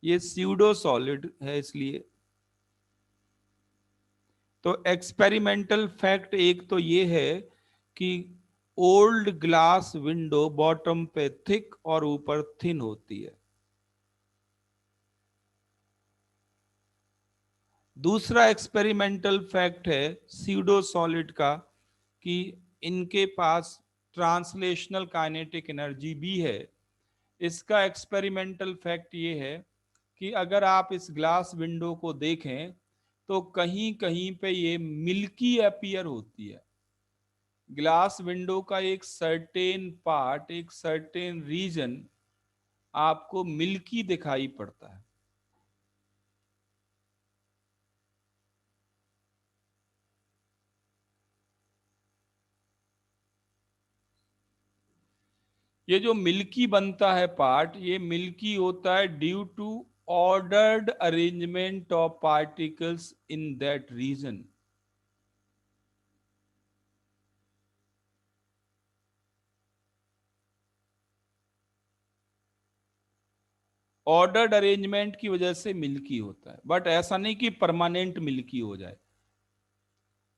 ये स्यूडो सॉलिड है इसलिए। तो एक्सपेरिमेंटल फैक्ट एक तो ये है कि ओल्ड ग्लास विंडो बॉटम पे थिक और ऊपर थिन होती है। दूसरा एक्सपेरिमेंटल फैक्ट है स्यूडो सॉलिड का कि इनके पास ट्रांसलेशनल काइनेटिक एनर्जी भी है। इसका एक्सपेरिमेंटल फैक्ट ये है कि अगर आप इस ग्लास विंडो को देखें तो कहीं कहीं पे ये मिल्की अपीयर होती है। ग्लास विंडो का एक सर्टेन पार्ट, एक सर्टेन रीजन आपको मिल्की दिखाई पड़ता है। ये जो मिल्की बनता है पार्ट, ये मिल्की होता है due to ordered arrangement of particles in that region. Ordered arrangement की वजह से मिल्की होता है, बट ऐसा नहीं कि परमानेंट मिल्की हो जाए।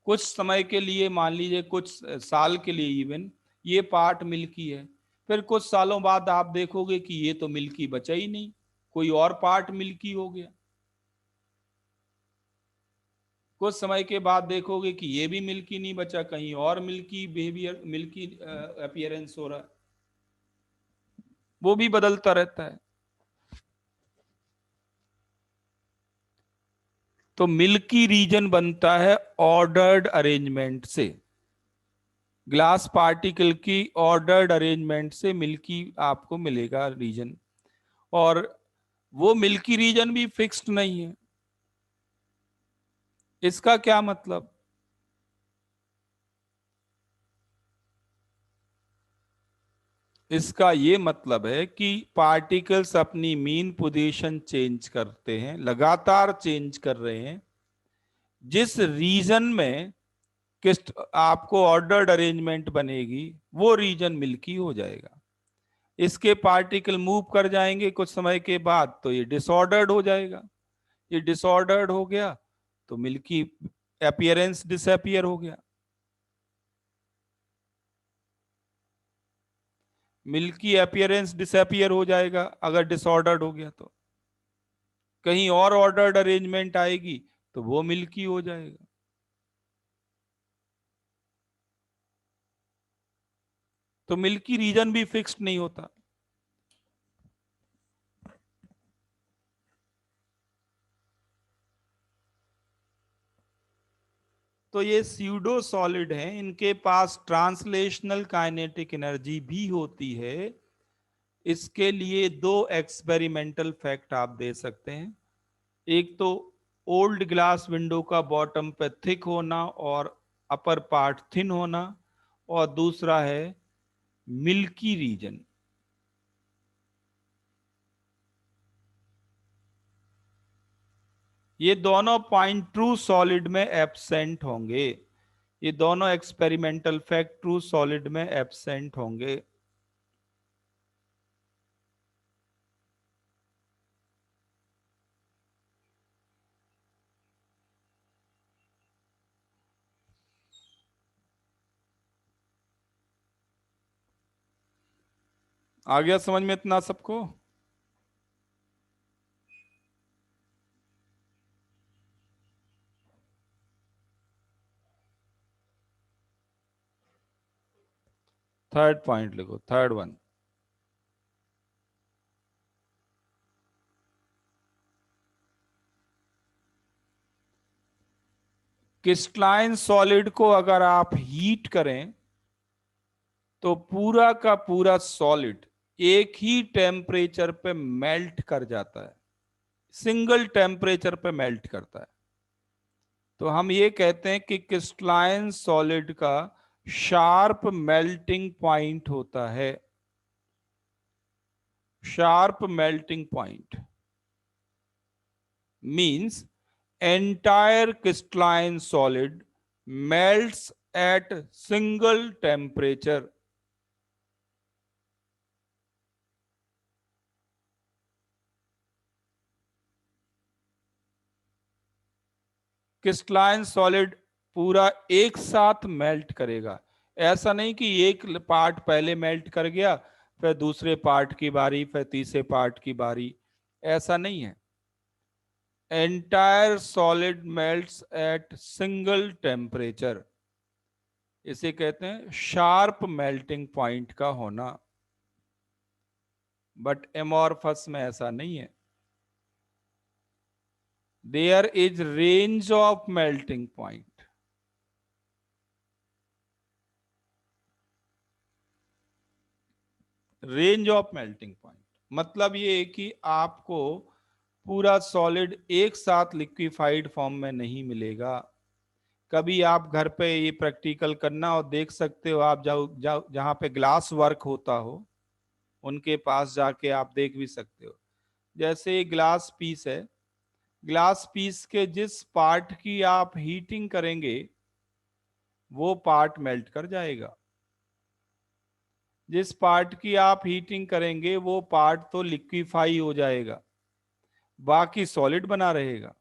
कुछ समय के लिए, मान लीजिए कुछ साल के लिए इवन, ये पार्ट मिल्की है, फिर कुछ सालों बाद आप देखोगे कि ये तो मिल्की बचा ही नहीं, कोई और पार्ट मिल्की हो गया। कुछ समय के बाद देखोगे कि ये भी मिल्की नहीं बचा, कहीं और मिल्की बिहेवियर, मिल्की अपीयरेंस हो रहा है। वो भी बदलता रहता है। तो मिल्की रीजन बनता है ऑर्डर्ड अरेंजमेंट से। ग्लास पार्टिकल की ऑर्डर्ड अरेंजमेंट से मिल्की आपको मिलेगा रीजन। और वो मिल्की रीजन भी फिक्स्ड नहीं है। इसका क्या मतलब? इसका ये मतलब है कि पार्टिकल्स अपनी मीन पोजीशन चेंज करते हैं, लगातार चेंज कर रहे हैं। जिस रीजन में किस आपको ऑर्डर्ड अरेंजमेंट बनेगी, वो रीजन मिल्की हो जाएगा। इसके पार्टिकल मूव कर जाएंगे कुछ समय के बाद तो ये डिसऑर्डर्ड हो जाएगा। ये डिसऑर्डर्ड हो गया तो मिल्की अपीयरेंस डिसअपियर हो गया। मिल्की अपीयरेंस डिसअपियर हो जाएगा अगर डिसऑर्डर्ड हो गया तो। कहीं और ऑर्डर्ड अरेंजमेंट आएगी तो वो मिल्की हो जाएगा। तो मिल्की रीजन भी फिक्स्ड नहीं होता। तो ये स्यूडो सॉलिड हैं, इनके पास ट्रांसलेशनल काइनेटिक एनर्जी भी होती है। इसके लिए दो एक्सपेरिमेंटल फैक्ट आप दे सकते हैं। एक तो ओल्ड ग्लास विंडो का बॉटम पे थिक होना और अपर पार्ट थिन होना, और दूसरा है मिल्की रीजन। ये दोनों पॉइंट ट्रू सॉलिड में एब्सेंट होंगे। ये दोनों एक्सपेरिमेंटल फैक्ट ट्रू सॉलिड में एब्सेंट होंगे। आ गया समझ में इतना सबको? थर्ड पॉइंट लिखो, थर्ड वन। क्रिस्टलाइन सॉलिड को अगर आप हीट करें तो पूरा का पूरा सॉलिड एक ही टेम्परेचर पे मेल्ट कर जाता है, सिंगल टेम्परेचर पे मेल्ट करता है। तो हम ये कहते हैं कि क्रिस्टलाइन सॉलिड का शार्प मेल्टिंग पॉइंट होता है। Sharp melting point means entire crystalline solid melts at single temperature। Crystalline solid पूरा एक साथ मेल्ट करेगा। ऐसा नहीं कि एक पार्ट पहले मेल्ट कर गया, फिर दूसरे पार्ट की बारी, फिर तीसरे पार्ट की बारी, ऐसा नहीं है। Entire solid melts at single temperature. इसे कहते हैं शार्प मेल्टिंग पॉइंट का होना, बट एमॉर्फस में ऐसा नहीं है। There is range of melting point. Range of melting point मतलब ये है कि आपको पूरा सॉलिड एक साथ लिक्विफाइड फॉर्म में नहीं मिलेगा। कभी आप घर पे ये प्रैक्टिकल करना और देख सकते हो, आप जाओ जाओ जहाँ पे ग्लास वर्क होता हो उनके पास जाके आप देख भी सकते हो। जैसे ग्लास पीस है, ग्लास पीस के जिस पार्ट की आप हीटिंग करेंगे वो पार्ट मेल्ट कर जाएगा, जिस पार्ट की आप हीटिंग करेंगे वो पार्ट तो लिक्विफाई हो जाएगा, बाकी सॉलिड बना रहेगा।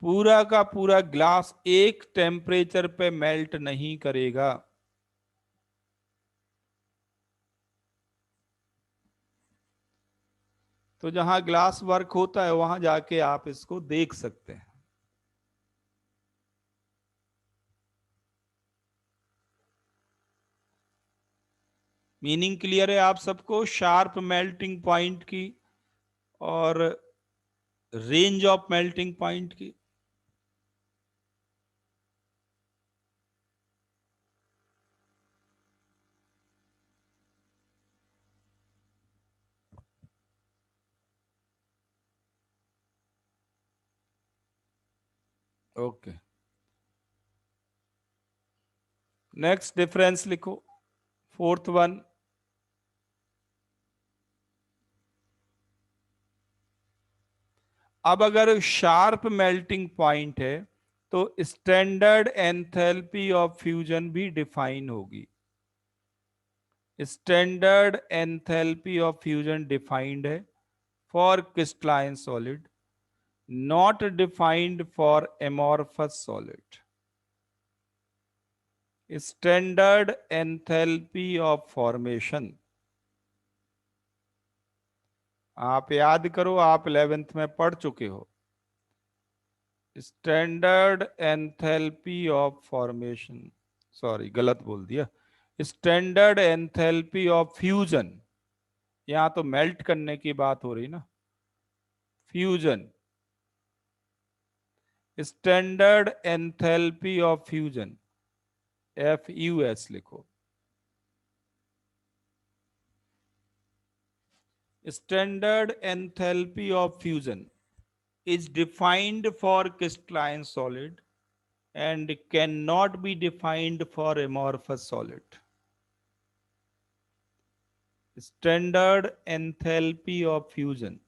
पूरा का पूरा ग्लास एक टेम्परेचर पे मेल्ट नहीं करेगा। तो जहां ग्लास वर्क होता है वहां जाके आप इसको देख सकते हैं। मीनिंग क्लियर है आप सबको शार्प मेल्टिंग पॉइंट की और रेंज ऑफ मेल्टिंग पॉइंट की? ओके, नेक्स्ट डिफरेंस लिखो, फोर्थ वन। अब अगर शार्प मेल्टिंग पॉइंट है तो स्टैंडर्ड एंथैल्पी ऑफ फ्यूजन भी डिफाइन होगी। Standard enthalpy of fusion defined है for crystalline solid, not defined for amorphous solid. Standard enthalpy of formation, आप याद करो, आप 11th में पढ़ चुके हो। Standard enthalpy of formation, sorry गलत बोल दिया, स्टैंडर्ड एंथैल्पी ऑफ फ्यूजन। यहां तो मेल्ट करने की बात हो रही ना, fusion. Standard enthalpy of fusion, FUS लिखो। Standard enthalpy of fusion is defined for crystalline solid and cannot be defined for amorphous solid. Standard enthalpy of fusion,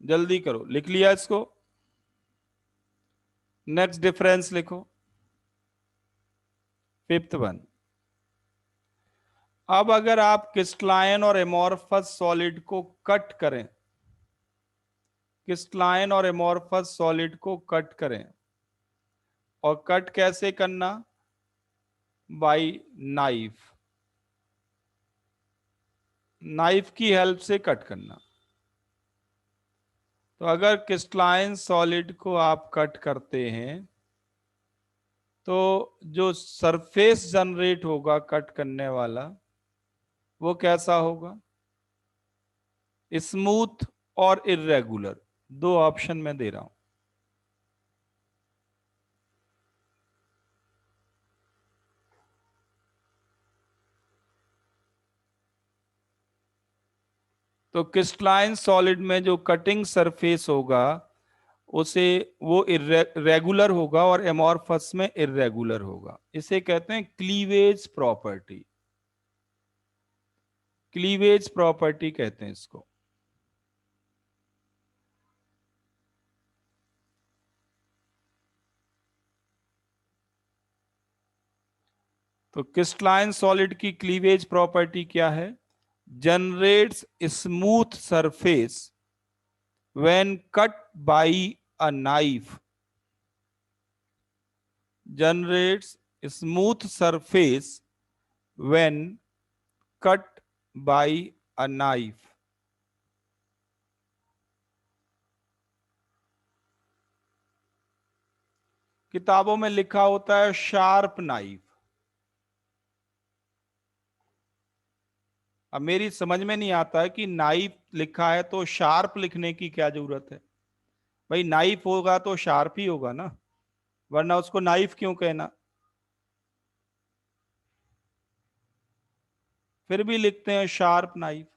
जल्दी करो, लिख लिया इसको? नेक्स्ट डिफरेंस लिखो, फिफ्थ वन। अब अगर आप क्रिस्टलाइन और एमॉर्फस सॉलिड को कट करें, क्रिस्टलाइन और एमॉर्फस सॉलिड को कट करें, और कट कैसे करना? बाय नाइफ, नाइफ की हेल्प से कट करना। तो अगर क्रिस्टलाइन सॉलिड को आप कट करते हैं तो जो सरफेस जनरेट होगा कट करने वाला वो कैसा होगा? स्मूथ और इरेगुलर, दो ऑप्शन में दे रहा हूं। तो क्रिस्टलाइन सॉलिड में जो कटिंग सरफेस होगा उसे वो रेगुलर होगा और एमॉर्फस में इरेगुलर होगा। इसे कहते हैं क्लीवेज प्रॉपर्टी, क्लीवेज प्रॉपर्टी कहते हैं इसको। तो क्रिस्टलाइन सॉलिड की क्लीवेज प्रॉपर्टी क्या है? Generates smooth surface when cut by a knife generates a smooth surface when cut by a knife. किताबों में लिखा होता है शार्प नाइफ। अब मेरी समझ में नहीं आता है कि नाइफ लिखा है तो शार्प लिखने की क्या जरूरत है। भाई नाइफ होगा तो शार्प ही होगा ना, वरना उसको नाइफ क्यों कहना। फिर भी लिखते हैं शार्प नाइफ।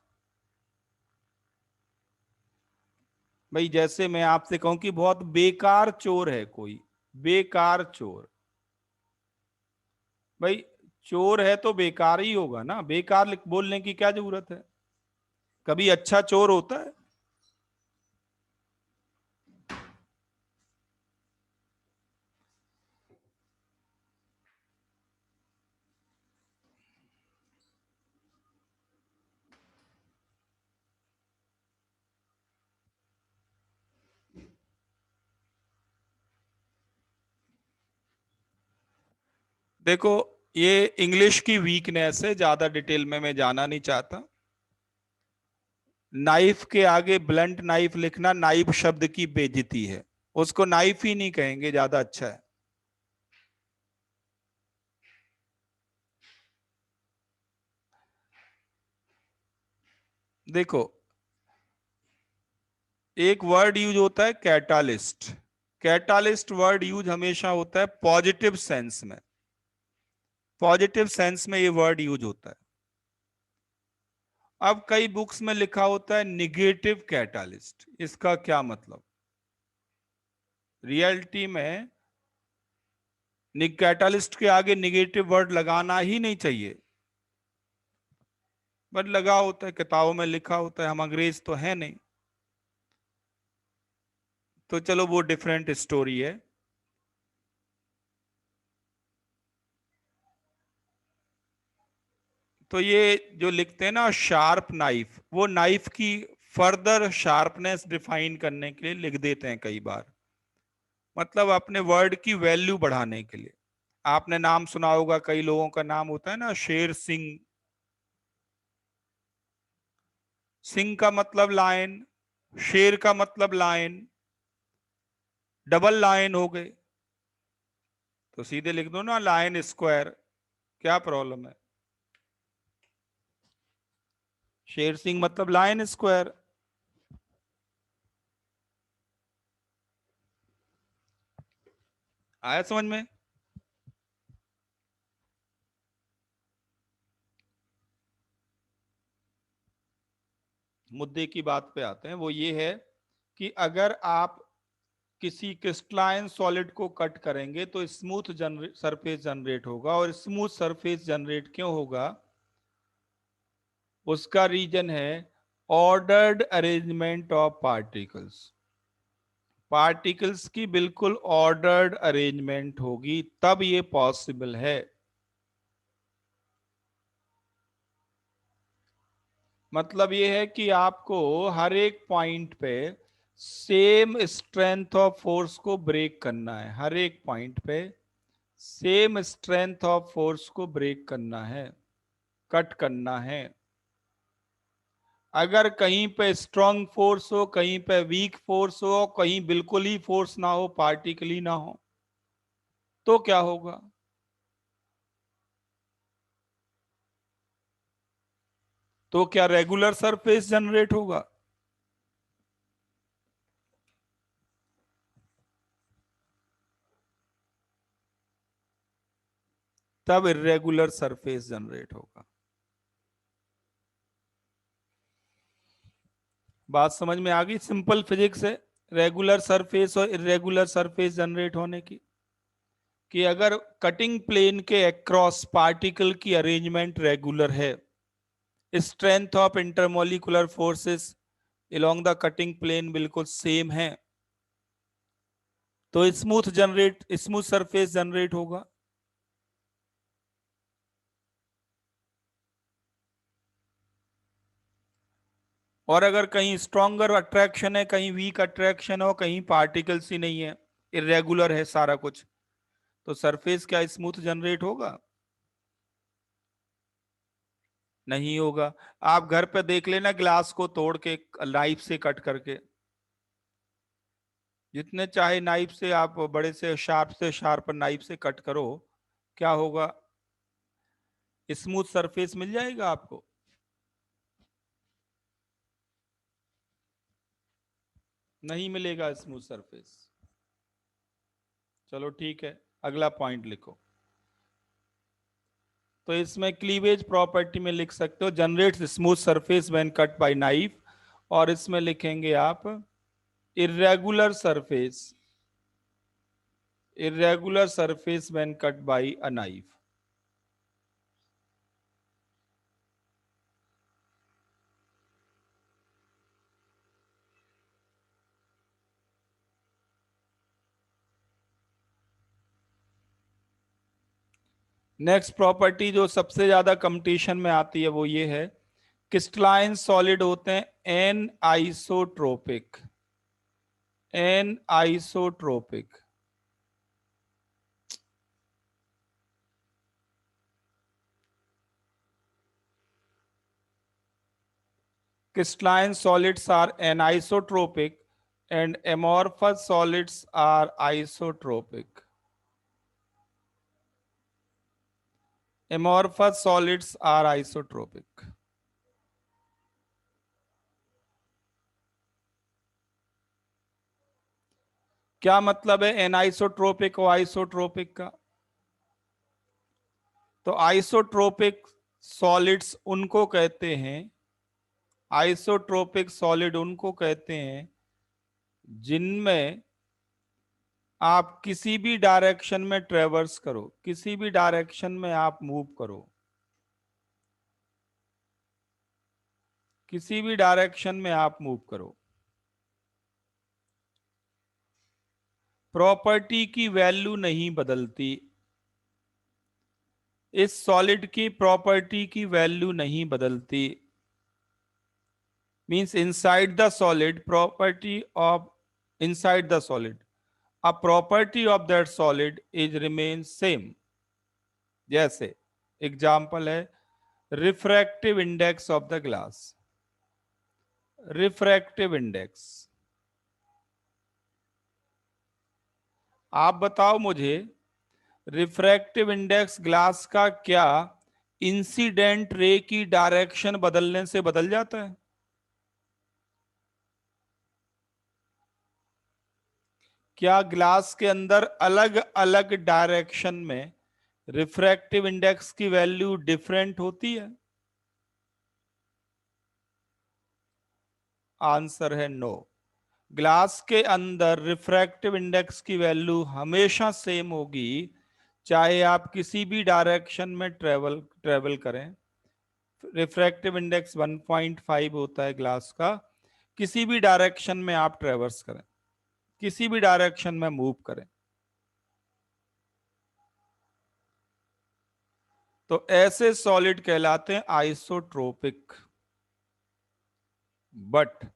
भाई जैसे मैं आपसे कहूं कि बहुत बेकार चोर है कोई, बेकार चोर, भाई चोर है तो बेकार ही होगा ना, बेकार बोलने की क्या जरूरत है। कभी अच्छा चोर होता है? देखो, ये इंग्लिश की वीकनेस है, ज्यादा डिटेल में मैं जाना नहीं चाहता। नाइफ के आगे ब्लंट नाइफ लिखना नाइफ शब्द की बेइज्जती है, उसको नाइफ ही नहीं कहेंगे, ज्यादा अच्छा है। देखो, एक वर्ड यूज होता है कैटालिस्ट। कैटालिस्ट वर्ड यूज हमेशा होता है पॉजिटिव सेंस में, पॉजिटिव सेंस में ये वर्ड यूज होता है। अब कई बुक्स में लिखा होता है निगेटिव कैटालिस्ट, इसका क्या मतलब? रियलिटी में कैटालिस्ट के आगे निगेटिव वर्ड लगाना ही नहीं चाहिए, बट लगा होता है, किताबों में लिखा होता है, हम अंग्रेज तो है नहीं। तो चलो वो डिफरेंट स्टोरी है। तो ये जो लिखते हैं ना शार्प नाइफ, वो नाइफ की फर्दर शार्पनेस डिफाइन करने के लिए लिख देते हैं कई बार, मतलब अपने वर्ड की वैल्यू बढ़ाने के लिए। आपने नाम सुना होगा, कई लोगों का नाम होता है ना शेर सिंह। सिंह का मतलब लायन, शेर का मतलब लायन, डबल लायन हो गए, तो सीधे लिख दो ना लायन स्क्वायर, क्या प्रॉब्लम है। शेर सिंह मतलब लायन स्क्वायर। आया समझ में? मुद्दे की बात पे आते हैं, वो ये है कि अगर आप किसी क्रिस्टलाइन सॉलिड को कट करेंगे तो स्मूथ सरफेस जनरेट होगा, और स्मूथ सरफेस जनरेट क्यों होगा? उसका रीजन है ordered arrangement of particles. Particles की बिल्कुल ऑर्डर्ड अरेंजमेंट होगी तब ये पॉसिबल है। मतलब ये है कि आपको हर एक पॉइंट पे सेम स्ट्रेंथ ऑफ फोर्स को ब्रेक करना है, हर एक पॉइंट पे सेम स्ट्रेंथ ऑफ फोर्स को ब्रेक करना है, कट करना है। अगर कहीं पे स्ट्रांग फोर्स हो, कहीं पे वीक फोर्स हो, कहीं बिल्कुल ही फोर्स ना हो, पार्टिकल ही ना हो, तो क्या होगा? तो क्या रेगुलर सरफेस जनरेट होगा? तब इरेगुलर सरफेस जनरेट होगा। बात समझ में आ गई? सिंपल फिजिक्स है रेगुलर सरफेस और इरेगुलर सरफेस जनरेट होने की, कि अगर कटिंग प्लेन के अक्रॉस पार्टिकल की अरेंजमेंट रेगुलर है, strength of intermolecular forces along the cutting plane बिल्कुल सेम है, तो स्मूथ सरफेस जनरेट होगा। और अगर कहीं स्ट्रॉन्गर अट्रैक्शन है, कहीं वीक अट्रैक्शन हो, कहीं पार्टिकल्स ही नहीं है, इरेगुलर है सारा कुछ, तो सरफेस क्या स्मूथ जनरेट होगा? नहीं होगा। आप घर पे देख लेना, ग्लास को तोड़ के नाइफ से कट करके, जितने चाहे नाइफ से आप बड़े से शार्प नाइफ से कट करो, क्या होगा? स्मूथ सरफेस मिल जाएगा आपको? नहीं मिलेगा स्मूथ सरफेस। चलो ठीक है, अगला पॉइंट लिखो। तो इसमें क्लीवेज प्रॉपर्टी में लिख सकते हो generates smooth surface when cut by knife, और इसमें लिखेंगे आप irregular surface, irregular surface when cut by a knife. Next property जो सबसे ज्यादा कंपटीशन में आती है वो ये है, क्रिस्टलाइन सॉलिड होते हैं anisotropic, anisotropic. Crystalline solids are anisotropic and amorphous solids are isotropic. Amorphous solids are isotropic. क्या मतलब है एनाइसोट्रोपिक और आइसोट्रोपिक का? तो आइसोट्रोपिक सॉलिड्स उनको कहते हैं, आइसोट्रोपिक सॉलिड उनको कहते हैं जिनमें आप किसी भी डायरेक्शन में ट्रेवर्स करो, किसी भी डायरेक्शन में आप मूव करो, किसी भी डायरेक्शन में आप मूव करो, प्रॉपर्टी की वैल्यू नहीं बदलती, इस सॉलिड की प्रॉपर्टी की वैल्यू नहीं बदलती। Means inside the solid property of, inside the solid a property of that solid is remain same. जैसे एग्जांपल है refractive index of the glass, refractive index. आप बताओ मुझे, रिफ्रैक्टिव इंडेक्स ग्लास का क्या इंसिडेंट रे की डायरेक्शन बदलने से बदल जाता है? क्या ग्लास के अंदर अलग अलग डायरेक्शन में रिफ्रैक्टिव इंडेक्स की वैल्यू डिफरेंट होती है? आंसर है नो। ग्लास के अंदर रिफ्रैक्टिव इंडेक्स की वैल्यू हमेशा सेम होगी, चाहे आप किसी भी डायरेक्शन में ट्रेवल करें। रिफ्रैक्टिव इंडेक्स 1.5 होता है ग्लास का, किसी भी डायरेक्शन में आप ट्रेवर्स करें, किसी भी डायरेक्शन में मूव करें। तो ऐसे सॉलिड कहलाते हैं आइसोट्रोपिक। बट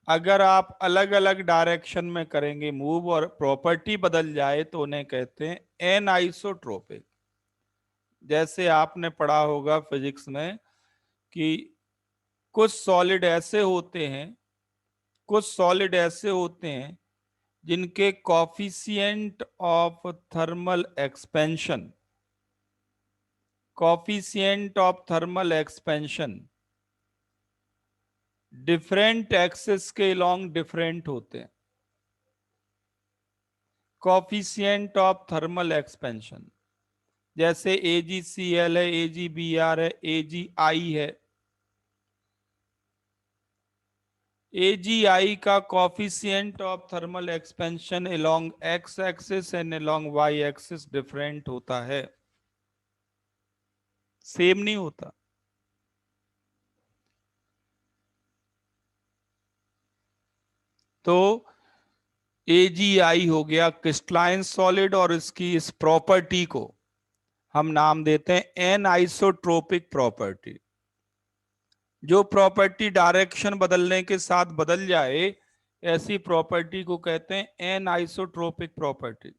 अगर आप अलग अलग डायरेक्शन में करेंगे मूव और प्रॉपर्टी बदल जाए तो उन्हें कहते हैं एनाइसोट्रोपिक। जैसे आपने पढ़ा होगा फिजिक्स में कि कुछ सॉलिड ऐसे होते हैं, कुछ सॉलिड ऐसे होते हैं जिनके coefficient of thermal expansion, coefficient of thermal expansion different axis के लॉन्ग डिफरेंट होते हैं। कॉफिशिएंट ऑफ थर्मल एक्सपेंशन जैसे AgCl है, AgBr है, AgI है। AgI का coefficient of thermal expansion along x axis and along y axis different होता है, सेम नहीं होता। तो AgI हो गया क्रिस्टलाइन सॉलिड, और इसकी इस प्रॉपर्टी को हम नाम देते हैं एन आइसोट्रोपिक प्रॉपर्टी। जो प्रॉपर्टी डायरेक्शन बदलने के साथ बदल जाए, ऐसी प्रॉपर्टी को कहते हैं एनआइसोट्रोपिक प्रॉपर्टी।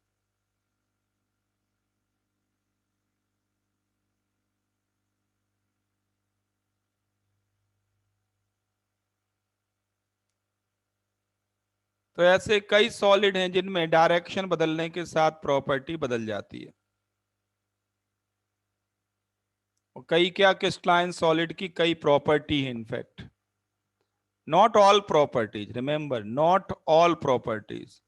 तो ऐसे कई सॉलिड हैं जिनमें डायरेक्शन बदलने के साथ प्रॉपर्टी बदल जाती है, और कई क्या क्रिस्टलाइन सॉलिड की कई प्रॉपर्टी है in fact. Not all properties, remember, not all properties,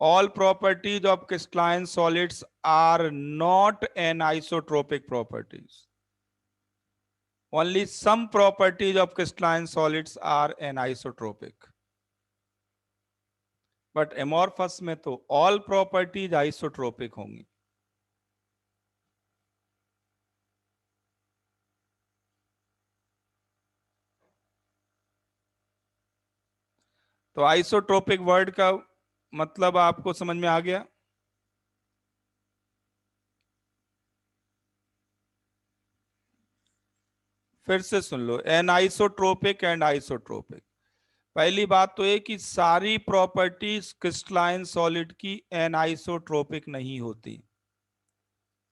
all properties of crystalline solids are not anisotropic properties. Only some properties of crystalline solids are anisotropic. But amorphous में तो all properties isotropic होंगी। तो आइसोट्रोपिक वर्ड का मतलब आपको समझ में आ गया। फिर से सुन लो, एनाइसोट्रोपिक एंड आइसोट्रोपिक। पहली बात तो ये कि सारी प्रॉपर्टीज क्रिस्टलाइन सॉलिड की एनाइसोट्रोपिक नहीं होती।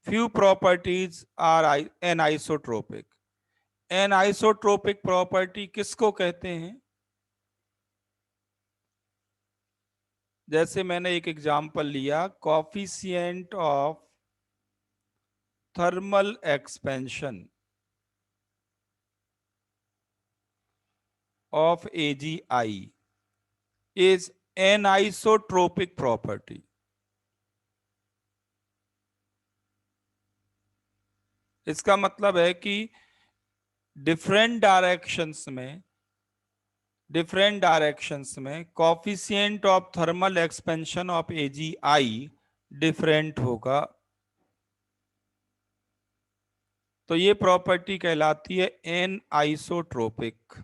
Few properties are anisotropic. Anisotropic property किसको कहते हैं? जैसे मैंने एक एग्जांपल लिया, coefficient of thermal expansion of AgI is anisotropic property. इसका मतलब है कि डिफरेंट डायरेक्शंस में coefficient of thermal expansion of AgI different होगा, तो ये प्रॉपर्टी कहलाती है एन आइसोट्रोपिक।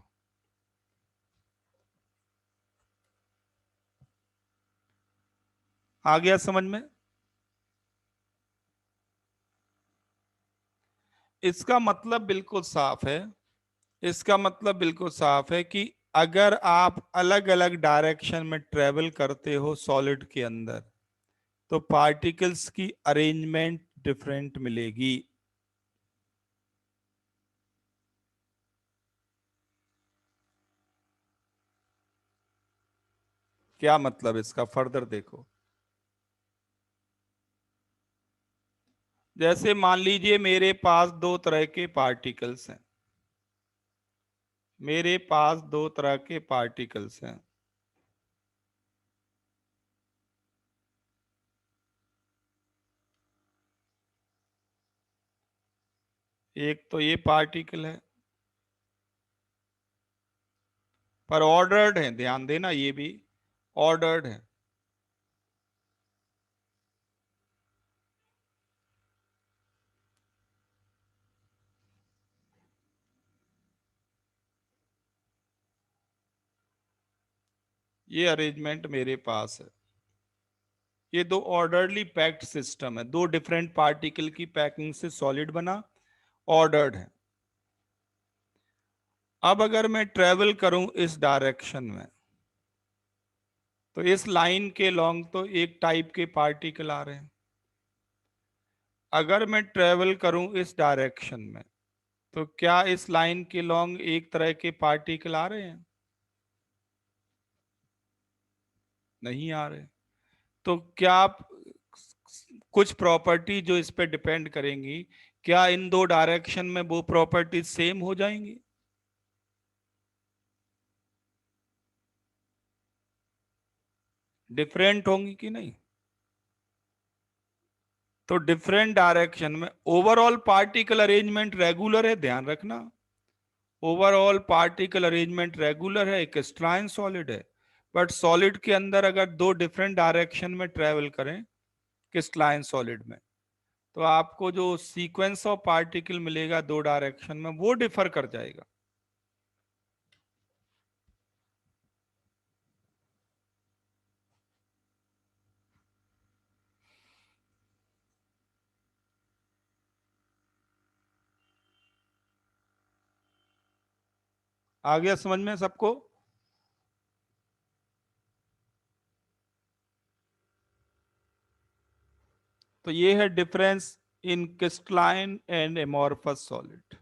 आ गया समझ में? इसका मतलब बिल्कुल साफ है। इसका मतलब बिल्कुल साफ है कि अगर आप अलग अलग डायरेक्शन में ट्रेवल करते हो सॉलिड के अंदर, तो पार्टिकल्स की अरेंजमेंट डिफरेंट मिलेगी। क्या मतलब इसका, फर्दर देखो। जैसे मान लीजिए मेरे पास दो तरह के पार्टिकल्स हैं। मेरे पास दो तरह के पार्टिकल्स हैं। एक तो ये पार्टिकल है, पर ऑर्डर्ड है, ध्यान देना, ये भी ऑर्डर्ड है। ये अरेंजमेंट मेरे पास है। ये दो ऑर्डरली पैक्ड सिस्टम है, दो डिफरेंट पार्टिकल की पैकिंग से सॉलिड बना, ऑर्डर्ड है। अब अगर मैं ट्रेवल करूं इस डायरेक्शन में, तो इस लाइन के लॉन्ग तो एक टाइप के पार्टिकल आ रहे हैं। अगर मैं ट्रेवल करूं इस डायरेक्शन में, तो क्या इस लाइन के लॉन्ग एक तरह के पार्टिकल आ रहे हैं? नहीं आ रहे। तो क्या आप कुछ प्रॉपर्टी जो इस पे डिपेंड करेंगी, क्या इन दो डायरेक्शन में वो प्रॉपर्टी सेम हो जाएंगी? डिफरेंट होंगी कि नहीं? तो डिफरेंट डायरेक्शन में ओवरऑल पार्टिकल अरेंजमेंट रेगुलर है, ध्यान रखना। ओवरऑल पार्टिकल अरेंजमेंट रेगुलर है, एक क्रिस्टलाइन सॉलिड है। बट सॉलिड के अंदर अगर दो डिफरेंट डायरेक्शन में ट्रेवल करें क्रिस्टलाइन सॉलिड में, तो आपको जो सीक्वेंस ऑफ पार्टिकल मिलेगा दो डायरेक्शन में, वो डिफर कर जाएगा। आ गया समझ में सबको? तो ये है difference in crystalline and amorphous solid.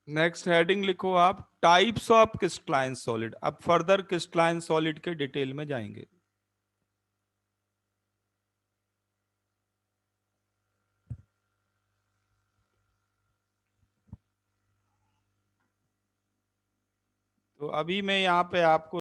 Next heading लिखो आप, टाइप्स ऑफ क्रिस्टलाइन सॉलिड। अब फर्दर क्रिस्टलाइन सॉलिड के डिटेल में जाएंगे। तो अभी मैं यहाँ पे आपको